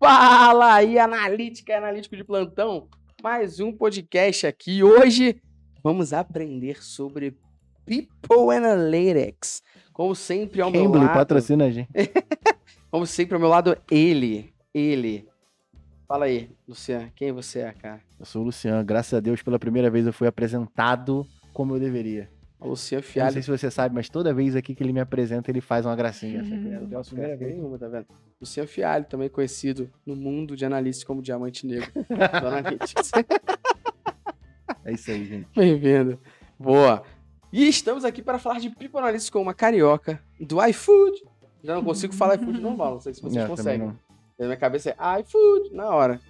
Fala aí, analítica e analítico de plantão. Mais um podcast aqui. Hoje vamos aprender sobre People Analytics. Como sempre, ao meu Cambly, lado... patrocina a gente. Como sempre, ao meu lado, ele. Fala aí, Luciano, quem você é, cara? Eu sou o Luciano. Graças a Deus, pela primeira vez eu fui apresentado como eu deveria. O Luciano Eu não Fialho. sei se você sabe, mas toda vez aqui que ele me apresenta, ele faz uma gracinha. Não é a primeira vez nenhuma, tá vendo? Luciano Fialho, também conhecido no mundo de analistas como Diamante Negro do Analytics. É isso aí, gente. Bem-vindo. Boa. E estamos aqui para falar de People Analytics com uma carioca do iFood. Já não consigo falar iFood normal, não sei se vocês conseguem. Na minha cabeça é iFood, na hora.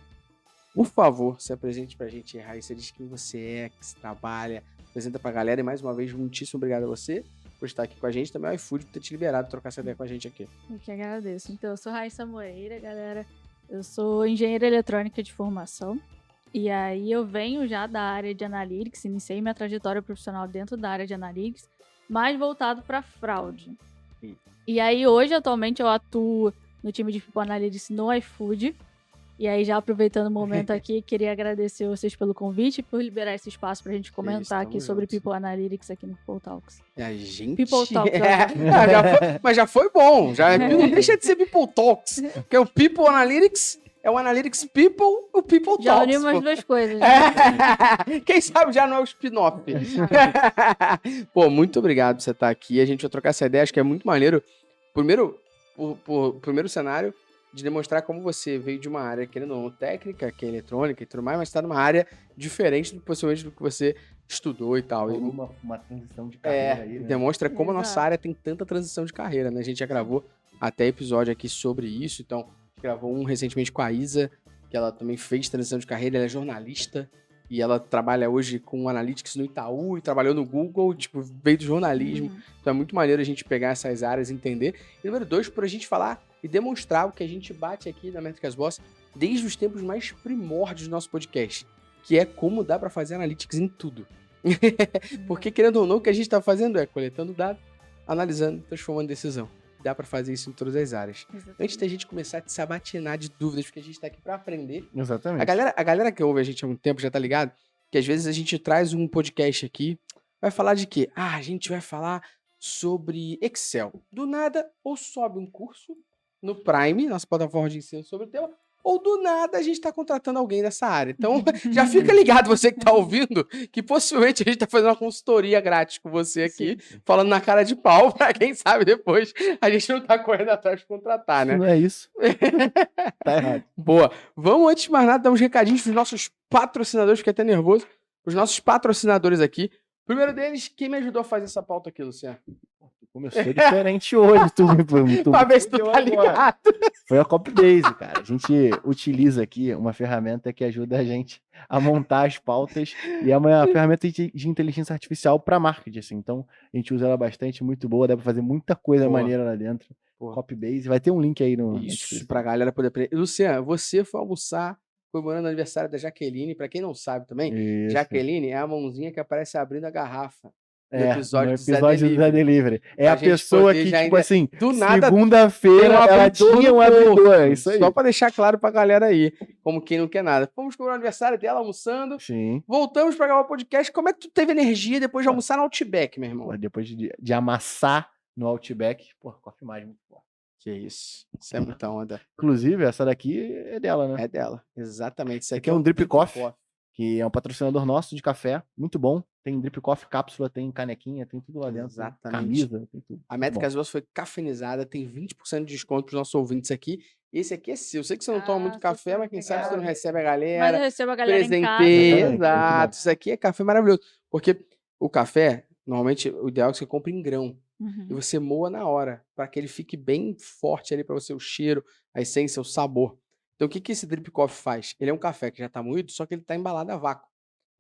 Por favor, se apresente pra gente, Raíssa. Diz quem você é, que você trabalha, apresenta pra galera. E mais uma vez, muitíssimo obrigado a você por estar aqui com a gente. Também ao iFood por ter te liberado trocar essa ideia com a gente aqui. Eu que agradeço. Então, eu sou Raíssa Moreira, galera. Eu sou engenheira eletrônica de formação. E aí eu venho já da área de Analytics, iniciei minha trajetória profissional dentro da área de Analytics, mais voltado para fraude. E aí hoje, atualmente, eu atuo no time de People Analytics no iFood. E aí, já aproveitando o momento aqui, queria agradecer vocês pelo convite e por liberar esse espaço pra gente comentar aqui sobre People Analytics aqui no People Talks. A gente... People Talks. Mas já foi bom. Não deixa de ser People Talks. Porque o People Analytics é o Analytics People, o People Talks. Já unimos as duas coisas. Quem sabe já não é o spin-off. Pô, muito obrigado por você estar aqui. A gente vai trocar essa ideia, acho que é muito maneiro. Primeiro cenário, de demonstrar como você veio de uma área, querendo ou não, técnica, que é eletrônica e tudo mais, mas está numa área diferente possivelmente do que você estudou e tal. Uma transição de carreira aí, né? Demonstra como a nossa área tem tanta transição de carreira, né? A gente já gravou até episódio aqui sobre isso, então, a gente gravou um recentemente com a Isa, que ela também fez transição de carreira, ela é jornalista, e ela trabalha hoje com Analytics no Itaú e trabalhou no Google, tipo, veio do jornalismo. Então é muito maneiro a gente pegar essas áreas e entender. E número 2, por a gente falar e demonstrar o que a gente bate aqui na Métricas Boss desde os tempos mais primórdios do nosso podcast, que é como dá para fazer Analytics em tudo. Porque, querendo ou não, o que a gente está fazendo é coletando dados, analisando, transformando em decisão. Dá para fazer isso em todas as áreas. Exatamente. Antes da gente começar a te sabatinar de dúvidas, porque a gente tá aqui para aprender. Exatamente. A galera que ouve a gente há muito tempo já tá ligado que às vezes a gente traz um podcast aqui, vai falar de quê? A gente vai falar sobre Excel. Do nada, ou sobe um curso no Prime, nossa plataforma de ensino sobre o tema, ou do nada a gente tá contratando alguém nessa área. Então, já fica ligado, você que tá ouvindo, que possivelmente a gente tá fazendo uma consultoria grátis com você aqui, falando na cara de pau, pra quem sabe depois a gente não tá correndo atrás de contratar, né? Não é isso. Tá errado. Boa. Vamos, antes de mais nada, dar uns recadinhos pros nossos patrocinadores, fiquei até nervoso, os nossos patrocinadores aqui. Primeiro deles, quem me ajudou a fazer essa pauta aqui, Luciano? Começou diferente hoje, pra ver se tu tá ligado. Foi a Copybase, cara. A gente utiliza aqui uma ferramenta que ajuda a gente a montar as pautas e é uma ferramenta de inteligência artificial para marketing, assim. Então, a gente usa ela bastante, muito boa, dá pra fazer muita coisa maneira lá dentro. Copybase, vai ter um link aí no... Isso, pra galera poder aprender. Luciano, você foi almoçar comemorando o aniversário da Jaqueline, pra quem não sabe também, isso. Jaqueline é a mãozinha que aparece abrindo a garrafa. No episódio do Zé Delivery. É a pessoa que, tipo assim, do nada, segunda-feira ela tinha um abridor. Isso aí. Só pra deixar claro pra galera aí, como quem não quer nada. Fomos comemorar o aniversário dela, almoçando. Sim. Voltamos pra gravar o podcast. Como é que tu teve energia depois de almoçar no Outback, meu irmão? Depois de amassar no Outback, Coffee mais muito forte. Que isso. Isso é muita onda. Inclusive, essa daqui é dela, né? É dela, exatamente. Isso aqui é um Drip Coffee, que é um patrocinador nosso de café, muito bom. Tem Drip Coffee cápsula, tem canequinha, tem tudo lá dentro. Exatamente. Camisa, tem tudo. A Métricas Boss foi cafeinizada, tem 20% de desconto para os nossos ouvintes aqui. Esse aqui é seu. Eu sei que você não toma muito café, mas quem sabe você não recebe a galera. Mas eu recebo a galera em casa. Exato. Isso aqui é café maravilhoso. Porque o café, normalmente, o ideal é que você compre em grão. E você moa na hora, para que ele fique bem forte ali para você, o cheiro, a essência, o sabor. Então, o que esse Drip Coffee faz? Ele é um café que já está moído, só que ele está embalado a vácuo.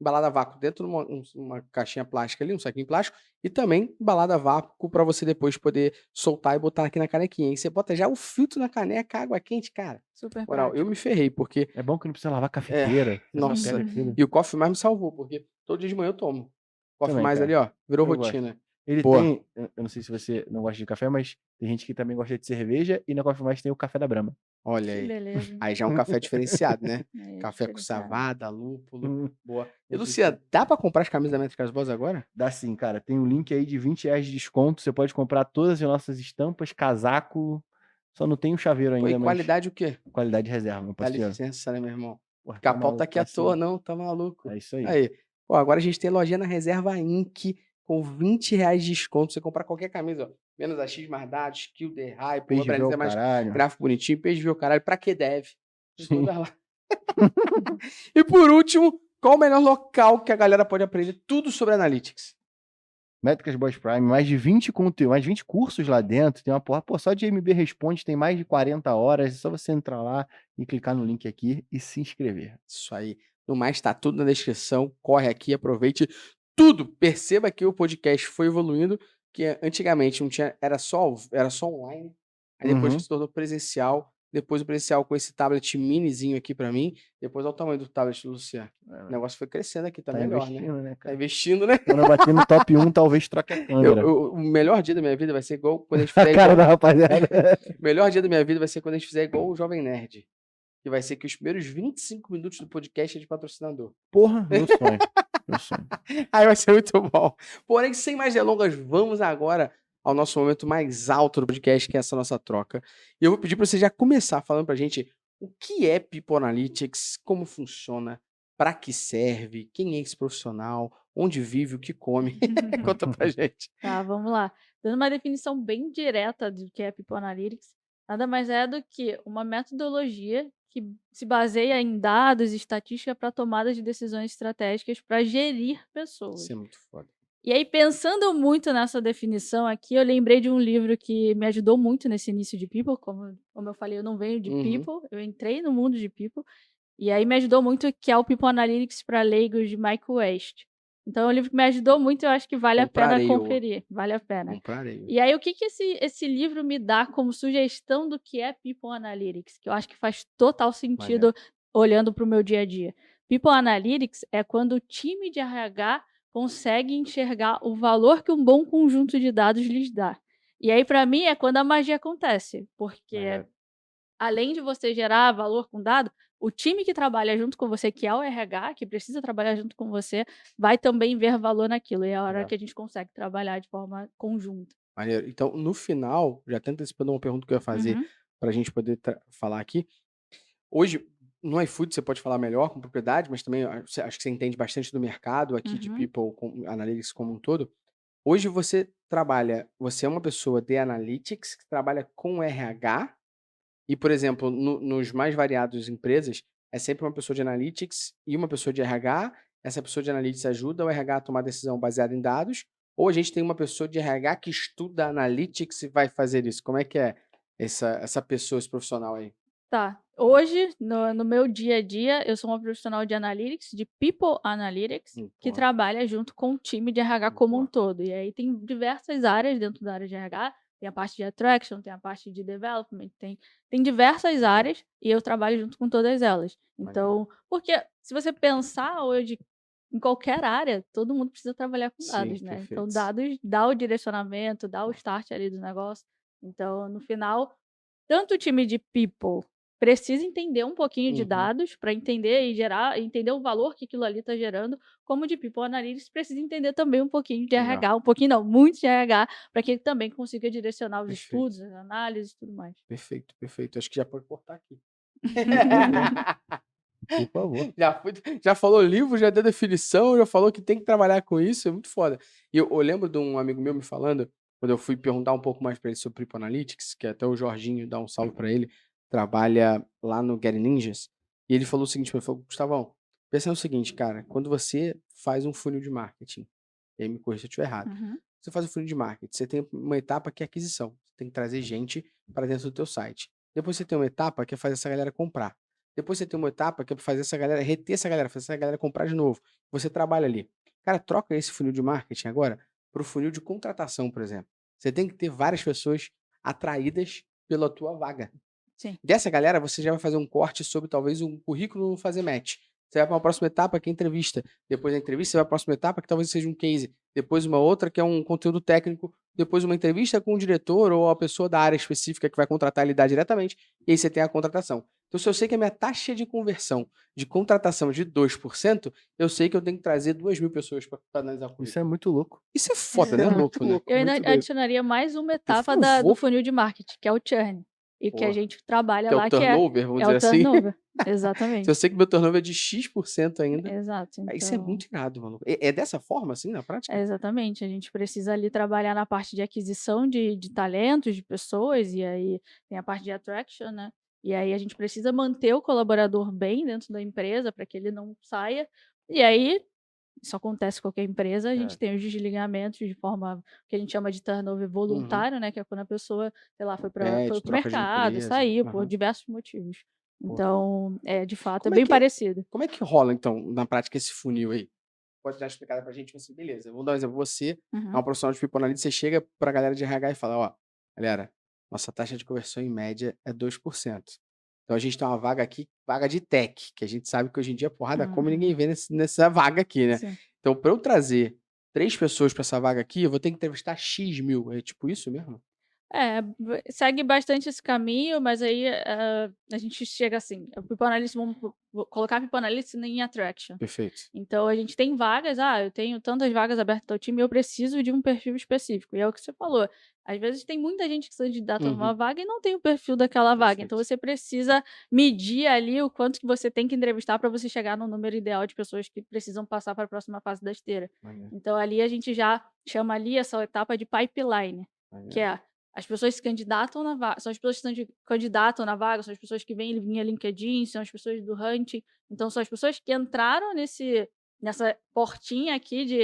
Embalado a vácuo dentro de uma caixinha plástica ali, um saquinho plástico, e também embalado a vácuo para você depois poder soltar e botar aqui na canequinha. E você bota já o filtro na caneca, água quente, cara. Super Moral, eu me ferrei, porque... É bom que não precisa lavar a cafeteira. Nossa, e o Coffee Mais me salvou, porque todo dia de manhã eu tomo. Coffee Mais ali, ó, virou rotina. Ele Boa. tem, eu não sei se você não gosta de café, mas tem gente que também gosta de cerveja e na Coffee Mais tem o café da Brahma. Olha Que aí. beleza. Aí já é um café diferenciado, né? Aí é Café com diferenciado. cevada, lúpulo. Hum, Boa. E, muito Lucia, chique. dá pra comprar as camisas da Métricas Boas agora? Dá sim, cara. Tem um link aí de R$20 de desconto. Você pode comprar todas as nossas estampas, casaco. Só não tem o chaveiro Pô, e ainda, mas qualidade o quê? qualidade de reserva, meu Dá parceiro. licença, né, meu irmão? Porra, tá Pica-pau tá maluco, aqui à parceiro. toa, não, tá maluco. É isso aí. Aí. Pô, agora a gente tem lojinha na Reserva Inc. com R$20 de desconto. Você comprar qualquer camisa, ó. Menos a X mais dados, Skill The Hype, Page pra view eles é ao mais caralho. gráfico bonitinho, page view, caralho, pra que deve? Tem Sim. todas lá. E por último, qual o melhor local que a galera pode aprender tudo sobre Analytics? Métricas Boss Prime, mais de 20 conteúdos, mais de 20 cursos lá dentro. Tem uma porra, pô, só de MB Responde tem mais de 40 horas. É só você entrar lá e clicar no link aqui e se inscrever. Isso aí. No mais, tá tudo na descrição. Corre aqui, aproveite tudo. Perceba que o podcast foi evoluindo, que antigamente não tinha, era só online. Aí depois que Uhum. se tornou presencial, depois o presencial com esse tablet minizinho aqui pra mim, depois olha o tamanho do tablet do Luciano. O negócio foi crescendo aqui, tá Tá melhor, né? investindo, né, Tá cara? investindo, né? Quando eu bater no top 1, talvez troque a câmera. O melhor dia da minha vida vai ser igual quando a gente A fizer cara igual. da rapaziada. O melhor dia da minha vida vai ser quando a gente fizer igual o Jovem Nerd. Que vai ser que os primeiros 25 minutos do podcast é de patrocinador. Porra, meu sonho. Meu sonho. Aí vai ser muito bom. Porém, sem mais delongas, vamos agora ao nosso momento mais alto do podcast, que é essa nossa troca. E eu vou pedir para você já começar falando pra gente o que é People Analytics, como funciona, para que serve, quem é esse profissional, onde vive, o que come. Conta pra gente. Tá, vamos lá. Dando uma definição bem direta do que é People Analytics, nada mais é do que uma metodologia que se baseia em dados e estatística para tomada de decisões estratégicas para gerir pessoas. Isso é muito foda. E aí, pensando muito nessa definição aqui, eu lembrei de um livro que me ajudou muito nesse início de People. Como eu falei, eu não venho de Uhum. People, eu entrei no mundo de People. E aí me ajudou muito, que é o People Analytics para leigos, de Mike West. Então é um livro que me ajudou muito e eu acho que vale a pena Comprarei-o. conferir. Vale a pena. Comprarei. E aí, o que esse livro me dá como sugestão do que é People Analytics? Que eu acho que faz total sentido olhando para o meu dia a dia. People Analytics é quando o time de RH consegue enxergar o valor que um bom conjunto de dados lhes dá. E aí, para mim, é quando a magia acontece. Porque Maneiro. além de você gerar valor com dado, o time que trabalha junto com você, que é o RH, que precisa trabalhar junto com você, vai também ver valor naquilo. E é a hora Legal. que a gente consegue trabalhar de forma conjunta. Maneiro. Então, no final, já até antecipando uma pergunta que eu ia fazer Uhum. para a gente poder falar aqui. Hoje, no iFood você pode falar melhor com propriedade, mas também acho que você entende bastante do mercado aqui de Uhum. People Analytics como um todo. Hoje você é uma pessoa de Analytics que trabalha com RH e, por exemplo, nos mais variados empresas, é sempre uma pessoa de Analytics e uma pessoa de RH. Essa pessoa de Analytics ajuda o RH a tomar decisão baseada em dados, ou a gente tem uma pessoa de RH que estuda Analytics e vai fazer isso. Como é que é essa pessoa, esse profissional aí? Tá. Hoje, no meu dia a dia, eu sou uma profissional de Analytics, de People Analytics, que Boa. trabalha junto com o time de RH como um Boa. todo. E aí tem diversas áreas dentro da área de RH. Tem a parte de Attraction, tem a parte de Development, tem diversas áreas e eu trabalho junto com todas elas. Então, porque se você pensar hoje em qualquer área, todo mundo precisa trabalhar com Sim, dados, né? Então, perfeito. dados dá o direcionamento, dá o start ali do negócio. Então, no final, tanto o time de People precisa entender um pouquinho de Uhum. dados para entender e entender o valor que aquilo ali está gerando, como de People Analytics precisa entender também um pouquinho de Legal. RH, um pouquinho não, muito de RH, para que ele também consiga direcionar os Perfeito. estudos, as análises e tudo mais. Perfeito, perfeito. Acho que já pode cortar aqui. Por favor. Já falou livro, já deu definição, já falou que tem que trabalhar com isso, é muito foda. E eu lembro de um amigo meu me falando, quando eu fui perguntar um pouco mais para ele sobre People Analytics, que até o Jorginho dá um salve para ele, trabalha lá no Get Ninjas, e ele falou o seguinte, ele falou, Gustavão, pensa no seguinte, cara, quando você faz um funil de marketing, e aí me corrija se eu estiver errado, Uhum. você faz um funil de marketing, você tem uma etapa que é aquisição, você tem que trazer gente para dentro do teu site. Depois você tem uma etapa que é fazer essa galera comprar. Depois você tem uma etapa que é fazer essa galera, reter essa galera, fazer essa galera comprar de novo. Você trabalha ali. Cara, troca esse funil de marketing agora para o funil de contratação, por exemplo. Você tem que ter várias pessoas atraídas pela tua vaga. Sim. Dessa galera, você já vai fazer um corte sobre talvez um currículo não fazer match. Você vai para uma próxima etapa, que é a entrevista. Depois da entrevista, você vai para a próxima etapa, que talvez seja um case. Depois uma outra, que é um conteúdo técnico. Depois uma entrevista com o diretor ou a pessoa da área específica que vai contratar e lidar diretamente. E aí você tem a contratação. Então, se eu sei que a minha taxa de conversão de contratação é de 2%, eu sei que eu tenho que trazer 2.000 pessoas para analisar o Isso currículo. é muito louco. Isso é foda, Isso né? é muito Louco, né? louco, Eu ainda muito doido. adicionaria mais uma Eu etapa fui, eu do vou, funil de marketing, que é o churn. E que a pô, gente trabalha que é o lá, que turnover, vamos é dizer o assim. turnover. Se eu Exatamente. sei que meu turnover é de X% ainda, Exato. isso é Então, muito irado, mano. É dessa forma, assim, na prática? exatamente. A gente precisa ali trabalhar na parte de aquisição de talentos, de pessoas, e aí tem a parte de attraction, né? E aí a gente precisa manter o colaborador bem dentro da empresa para que ele não saia. E aí, isso acontece em qualquer empresa, a gente É. tem os desligamentos de forma que a gente chama de turnover Uhum. voluntário, né? Que é quando a pessoa, sei lá, foi pro De troca de mercado, empresa. saiu por Aham. diversos motivos. Pô. Então, de fato, é Como é bem que, parecido. como é que rola, então, na prática, esse funil aí? Pode dar uma explicada pra gente, tipo assim, beleza, vamos dar um exemplo. Você é Uhum. um profissional de people analytics, você chega pra galera de RH e fala, ó, galera, nossa taxa de conversão em média é 2%. Então a gente tem uma vaga aqui, vaga de tech, que a gente sabe que hoje em dia, porrada, como ninguém Uhum. vê nessa vaga aqui, né? Sim. Então, pra eu trazer 3 pessoas pra essa vaga aqui, eu vou ter que entrevistar X mil. É tipo isso mesmo? Segue bastante esse caminho, mas aí, a gente chega assim, o people analyst, vou colocar people analyst em attraction. Perfeito. Então a gente tem vagas, eu tenho tantas vagas abertas ao time, eu preciso de um perfil específico. E é o que você falou. Às vezes tem muita gente que se candidata numa Uhum. vaga e não tem o perfil daquela vaga. Então Perfeito. você precisa medir ali o quanto que você tem que entrevistar para você chegar no número ideal de pessoas que precisam passar para a próxima fase da esteira. Maneiro, Então ali a gente já chama ali essa etapa de pipeline, que maneiro. é as pessoas se candidatam na vaga, são as pessoas que se candidatam na vaga, são as pessoas que vêm via LinkedIn, são as pessoas do Hunting. Então são as pessoas que entraram nessa portinha aqui de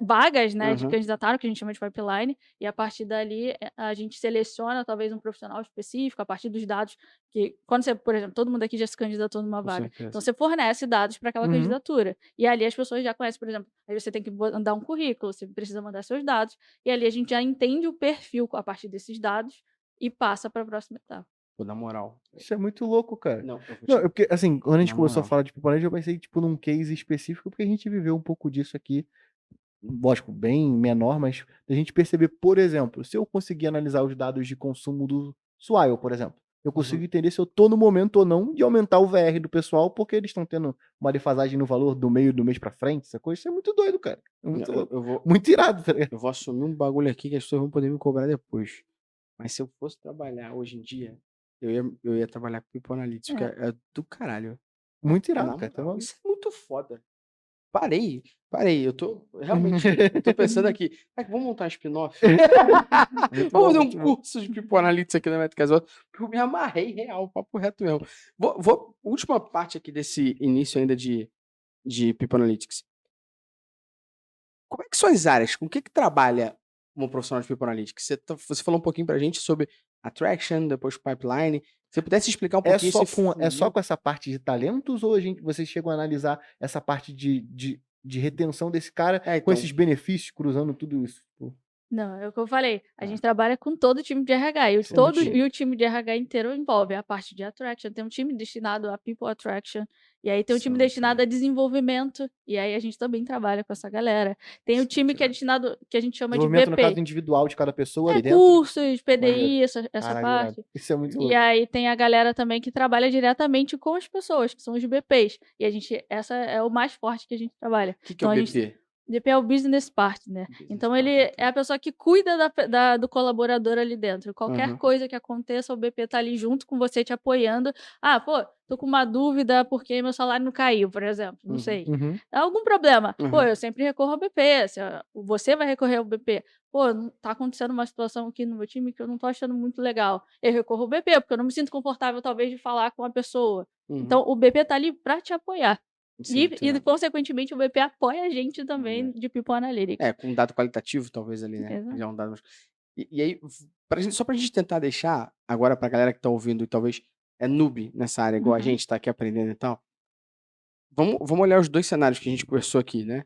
vagas, né, de Uhum. candidataram, que a gente chama de pipeline, e a partir dali, a gente seleciona talvez um profissional específico, a partir dos dados que quando você, por exemplo, todo mundo aqui já se candidatou numa Com vaga, certeza. então você fornece dados para aquela Uhum. candidatura, e ali as pessoas já conhecem, por exemplo, aí você tem que mandar um currículo, você precisa mandar seus dados, e ali a gente já entende o perfil a partir desses dados e passa para a próxima etapa. Pô, na moral. Isso é muito louco, cara. Não, eu vou Não, te... porque, assim, quando a gente Na começou a moral. falar de people analytics, eu pensei, tipo, num case específico, porque a gente viveu um pouco disso aqui, lógico, bem menor, mas a gente perceber, por exemplo, se eu conseguir analisar os dados de consumo do Swile, por exemplo, eu consigo entender se eu tô no momento ou não de aumentar o VR do pessoal, porque eles estão tendo uma defasagem no valor do meio do mês pra frente, essa coisa, isso é muito doido, cara. É muito louco. Eu vou, Muito irado, tá ligado? eu vou assumir um bagulho aqui que as pessoas vão poder me cobrar depois. Mas se eu fosse trabalhar hoje em dia, eu ia trabalhar com People Analytics, porque é do caralho. Muito Na irado, cara. moral, isso é muito foda. Parei. Eu tô realmente, eu tô pensando aqui, vamos montar um spin-off? Muito Vamos bom, fazer um muito bom. curso de People Analytics aqui na Métricas Altas, porque eu me amarrei real, papo reto mesmo. Última parte aqui desse início ainda de People Analytics. Como é que são as áreas? Com o que trabalha um profissional de People Analytics? Você falou um pouquinho pra gente sobre Attraction, depois Pipeline. Se você pudesse explicar um É pouquinho só esse com funil. essa parte de talentos ou vocês chegam a analisar essa parte de retenção desse cara com Então, esses benefícios, cruzando tudo isso? Tipo, Não, é o que eu falei, a gente trabalha com todo o time de RH, e todo time. e o time de RH inteiro envolve a parte de attraction, tem um time destinado a people attraction, e aí tem um Isso é time muito destinado a louco. desenvolvimento, e aí a gente também trabalha com essa galera. Tem o Isso é time muito que é irado. destinado, que a gente chama de Desenvolvimento, no caso, VP, individual de cada pessoa ali dentro. cursos, Maneiro. PDI, essa Caralho, irado. parte. Isso é muito E louco. aí tem a galera também que trabalha diretamente com as pessoas, que são os BPs. E essa é o mais forte que a gente trabalha. O que é Então o a gente BP? BP é o business partner. Business Então ele partner, é a pessoa que cuida do colaborador ali dentro. Qualquer Aham. coisa que aconteça, o BP tá ali junto com você, te apoiando. Pô, tô com uma dúvida porque meu salário não caiu, por exemplo. Não Uhum. sei. Uhum. Algum problema? Pô, Aham. eu sempre recorro ao BP. Você vai recorrer ao BP. Pô, tá acontecendo uma situação aqui no meu time que eu não tô achando muito legal. Eu recorro ao BP, porque eu não me sinto confortável, talvez, de falar com a pessoa. Uhum. Então, o BP tá ali pra te apoiar. Isso é muito E, irado. consequentemente, o BP apoia a gente também de People Analytics. Com um dado qualitativo, talvez, ali, né? Exato. Já é um dado. E aí, só pra gente tentar deixar, agora pra galera que tá ouvindo e talvez é noob nessa área, igual a Uhum. gente, tá aqui aprendendo e tal. Vamos olhar os dois cenários que a gente conversou aqui, né?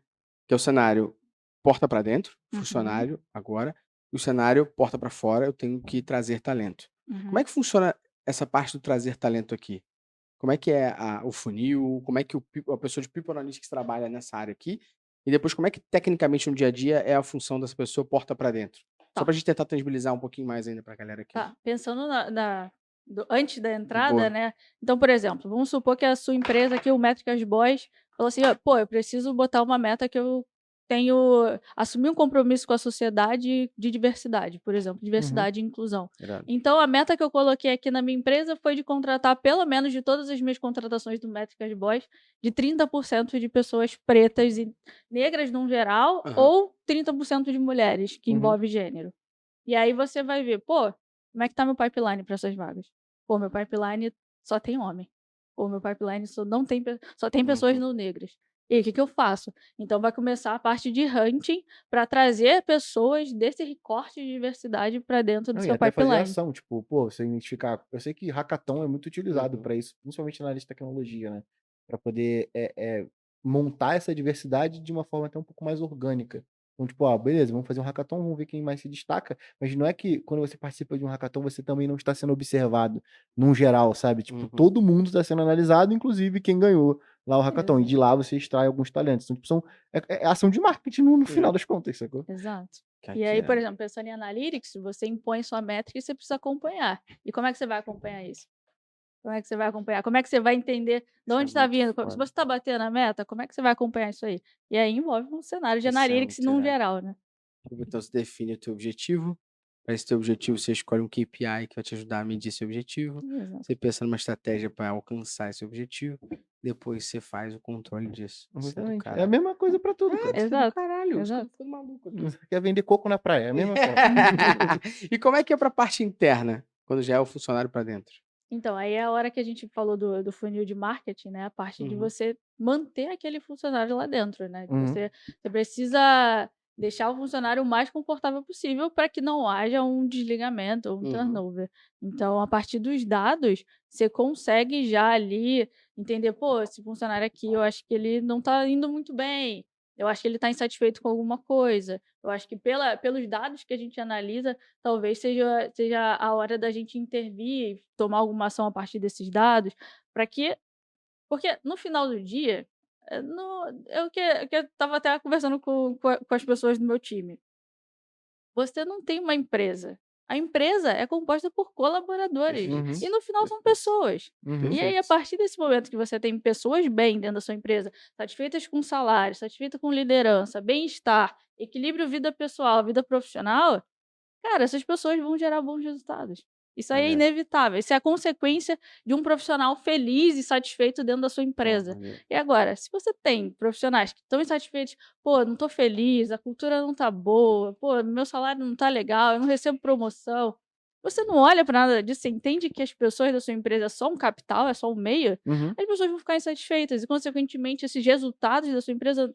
Que é o cenário porta pra dentro, Uhum. funcionário agora, e o cenário porta pra fora, eu tenho que trazer talento. Como Uhum. é que funciona essa parte do trazer talento aqui? como é que é o funil, como é que a pessoa de People Analytics trabalha nessa área aqui, e depois como é que tecnicamente no dia a dia é a função dessa pessoa porta para dentro. Só Tá. pra gente tentar tangibilizar um pouquinho mais ainda pra galera aqui. Tá, pensando antes da entrada, Boa. né? Então, por exemplo, vamos supor que a sua empresa aqui, o Métricas Boys, falou assim: "Ó, pô, eu preciso botar uma meta que eu assumir um compromisso com a sociedade de diversidade, por exemplo, diversidade e inclusão. Irado. Então, a meta que eu coloquei aqui na minha empresa foi de contratar, pelo menos de todas as minhas contratações do Métricas Boys, de 30% de pessoas pretas e negras no geral, Aham. ou 30% de mulheres, que Uhum. envolve gênero. E aí você vai ver, pô, como é que tá meu pipeline para essas vagas? Pô, meu pipeline só tem homem. Pô, meu pipeline só tem pessoas não negras. E aí, o que que eu faço? Então vai começar a parte de hunting para trazer pessoas desse recorte de diversidade para dentro do Não, e seu até fazer pipeline. ação, tipo, pô, você identificar. Eu sei que hackathon é muito utilizado Uhum. para isso, principalmente na área de tecnologia, né? Para poder montar essa diversidade de uma forma até um pouco mais orgânica. Então, tipo, beleza, vamos fazer um hackathon, vamos ver quem mais se destaca, mas não é que quando você participa de um hackathon você também não está sendo observado num geral, sabe? Tipo, Uhum. todo mundo está sendo analisado, inclusive quem ganhou lá o hackathon. E Exato. de lá você extrai alguns talentos. Então, tipo, é ação de marketing no final das contas, sacou? Exato. Que E aí, aqui por é- exemplo, pensando em analytics, você impõe sua métrica e você precisa acompanhar. E como é que você vai acompanhar isso? Como é que você vai acompanhar? Como é que você vai entender de Isso é onde está muito vindo? Se foda. você está batendo a meta, como é que você vai acompanhar isso aí? E aí envolve um cenário de Isso é analytics muito num irado. geral, né? Então você define o teu objetivo. Para esse teu objetivo, você escolhe um KPI que vai te ajudar a medir esse objetivo. Exato. Você pensa numa estratégia para alcançar esse objetivo. Depois você faz o controle disso. Isso é do Exatamente. É a caralho. mesma coisa pra tudo, cara. Isso é do Exato. caralho. Os caras Exato. ficam malucos aqui. Você quer vender coco na praia, é a mesma coisa. E como é que é pra parte interna, quando já é o funcionário pra dentro? Então, aí é a hora que a gente falou do funil de marketing, né? A parte de Uhum. você manter aquele funcionário lá dentro, né? Uhum. Você precisa deixar o funcionário o mais confortável possível para que não haja um desligamento ou um Uhum. turnover. Então, a partir dos dados, você consegue já ali entender, pô, esse funcionário aqui, eu acho que ele não está indo muito bem. Eu acho que ele está insatisfeito com alguma coisa. Eu acho que pelos dados que a gente analisa, talvez seja a hora da gente intervir, tomar alguma ação a partir desses dados, para que porque no final do dia, é o que eu estava até conversando com as pessoas do meu time. Você não tem uma empresa. A empresa é composta por colaboradores. Perfeito. E no final são pessoas. Uhum. E aí, a partir desse momento que você tem pessoas bem dentro da sua empresa, satisfeitas com salário, satisfeitas com liderança, bem-estar, equilíbrio vida pessoal, vida profissional, cara, essas pessoas vão gerar bons resultados. Isso aí é Maneiro. inevitável. Isso é a consequência de um profissional feliz e satisfeito dentro da sua Pô, empresa. maneiro. E agora, se você tem profissionais que estão insatisfeitos, pô, não tô feliz, a cultura não tá boa, pô, meu salário não tá legal, eu não recebo promoção. Você não olha para nada disso, você entende que as pessoas da sua empresa são um capital, é só um meio, Uhum. as pessoas vão ficar insatisfeitas e, consequentemente, esses resultados da sua empresa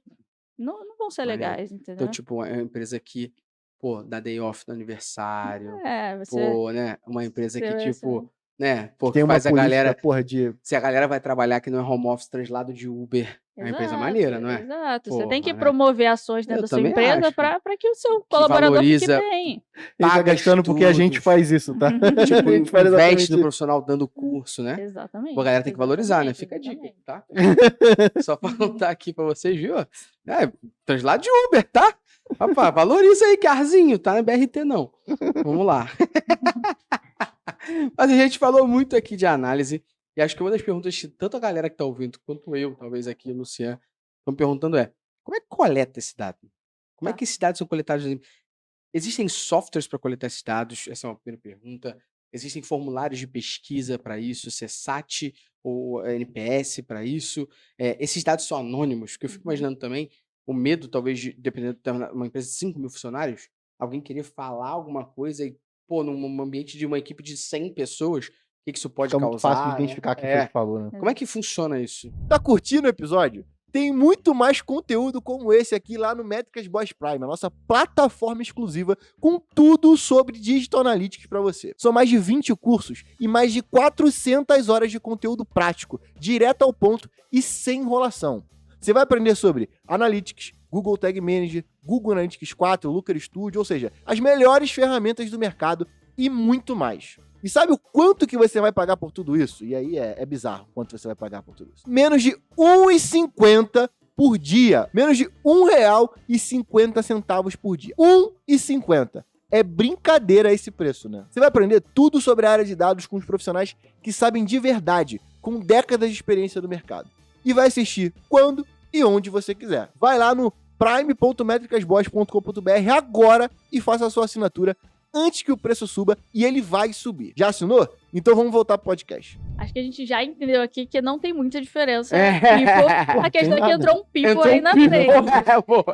não vão ser Maneiro. legais, Então, entendeu? tipo, é uma empresa que, pô, dá day off no aniversário. Você Pô, né? Uma empresa que, você- tipo, né? Pô, que Tem uma faz a política, galera. porra, de. Se a galera vai trabalhar que não é home office, translado de Uber. É uma empresa maneira, não é? Exato. Você tem que Porra, né? promover ações dentro Eu da sua também empresa acho. para que o seu Que colaborador fique valoriza, bem. Ele tá paga gastando porque a gente estudos. faz isso, tá? Tipo, A gente faz investe exatamente no isso. profissional dando curso, né? Exatamente. Pô, a galera tem que valorizar, né? exatamente, Fica a dica, exatamente. tá? Só pra contar aqui pra vocês, viu? Translado de Uber, tá? Rapaz, valoriza aí, carzinho, tá na BRT não. Vamos lá. Mas a gente falou muito aqui de análise, e acho que uma das perguntas que tanto a galera que tá ouvindo, quanto eu, talvez aqui, o Luciano, estão me perguntando é, como é que coleta esse dado? Como é Tá. que esses dados são coletados? Existem softwares para coletar esses dados? Essa é uma primeira pergunta. Existem formulários de pesquisa para isso, CSAT ou NPS para isso? Esses dados são anônimos? Porque eu fico imaginando também o medo, talvez, dependendo de uma empresa de 5 mil funcionários, alguém querer falar alguma coisa e, pô, num ambiente de uma equipe de 100 pessoas, o que isso pode Fica muito fácil de causar, né? identificar quem foi que falou, né? Como é que funciona isso? Tá curtindo o episódio? Tem muito mais conteúdo como esse aqui lá no Métricas Boys Prime, a nossa plataforma exclusiva com tudo sobre Digital Analytics para você. São mais de 20 cursos e mais de 400 horas de conteúdo prático, direto ao ponto e sem enrolação. Você vai aprender sobre Analytics, Google Tag Manager, Google Analytics 4, Looker Studio, ou seja, as melhores ferramentas do mercado e muito mais. E sabe o quanto que você vai pagar por tudo isso? E aí é bizarro quanto você vai pagar por tudo isso. Menos de R$1,50 por dia. Menos de R$1,50 por dia. R$1,50. É brincadeira esse preço, né? Você vai aprender tudo sobre a área de dados com os profissionais que sabem de verdade, com décadas de experiência no mercado. E vai assistir quando e onde você quiser. Vai lá no prime.metricasboss.com.br agora e faça a sua assinatura antes que o preço suba, e ele vai subir. Já assinou? Então vamos voltar pro podcast. Acho que a gente já entendeu aqui que não tem muita diferença. É. People, a questão é que entrou um people aí na frente.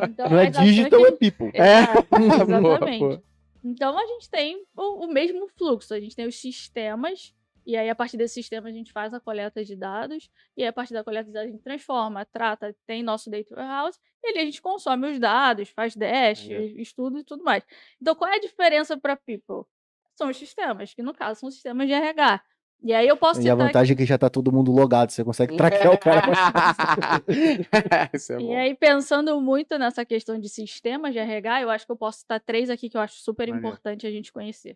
Então, Não é mas acho digital, que- é people. Exato, Boa, exatamente. boa. Então a gente tem o mesmo fluxo. A gente tem os sistemas, e aí a partir desse sistema a gente faz a coleta de dados, e aí a partir da coleta de dados a gente transforma, trata, tem nosso data warehouse, e ali a gente consome os dados, faz dash, estuda e tudo mais. Então qual é a diferença para People? São os sistemas, que no caso são sistemas de RH. E aí eu posso E a citar vantagem é que já tá todo mundo logado, você consegue traquear o cara mais fácil. Isso é E bom. aí, pensando muito nessa questão de sistemas de RH, eu acho que eu posso citar 3 aqui que eu acho super Maneiro. importante a gente conhecer.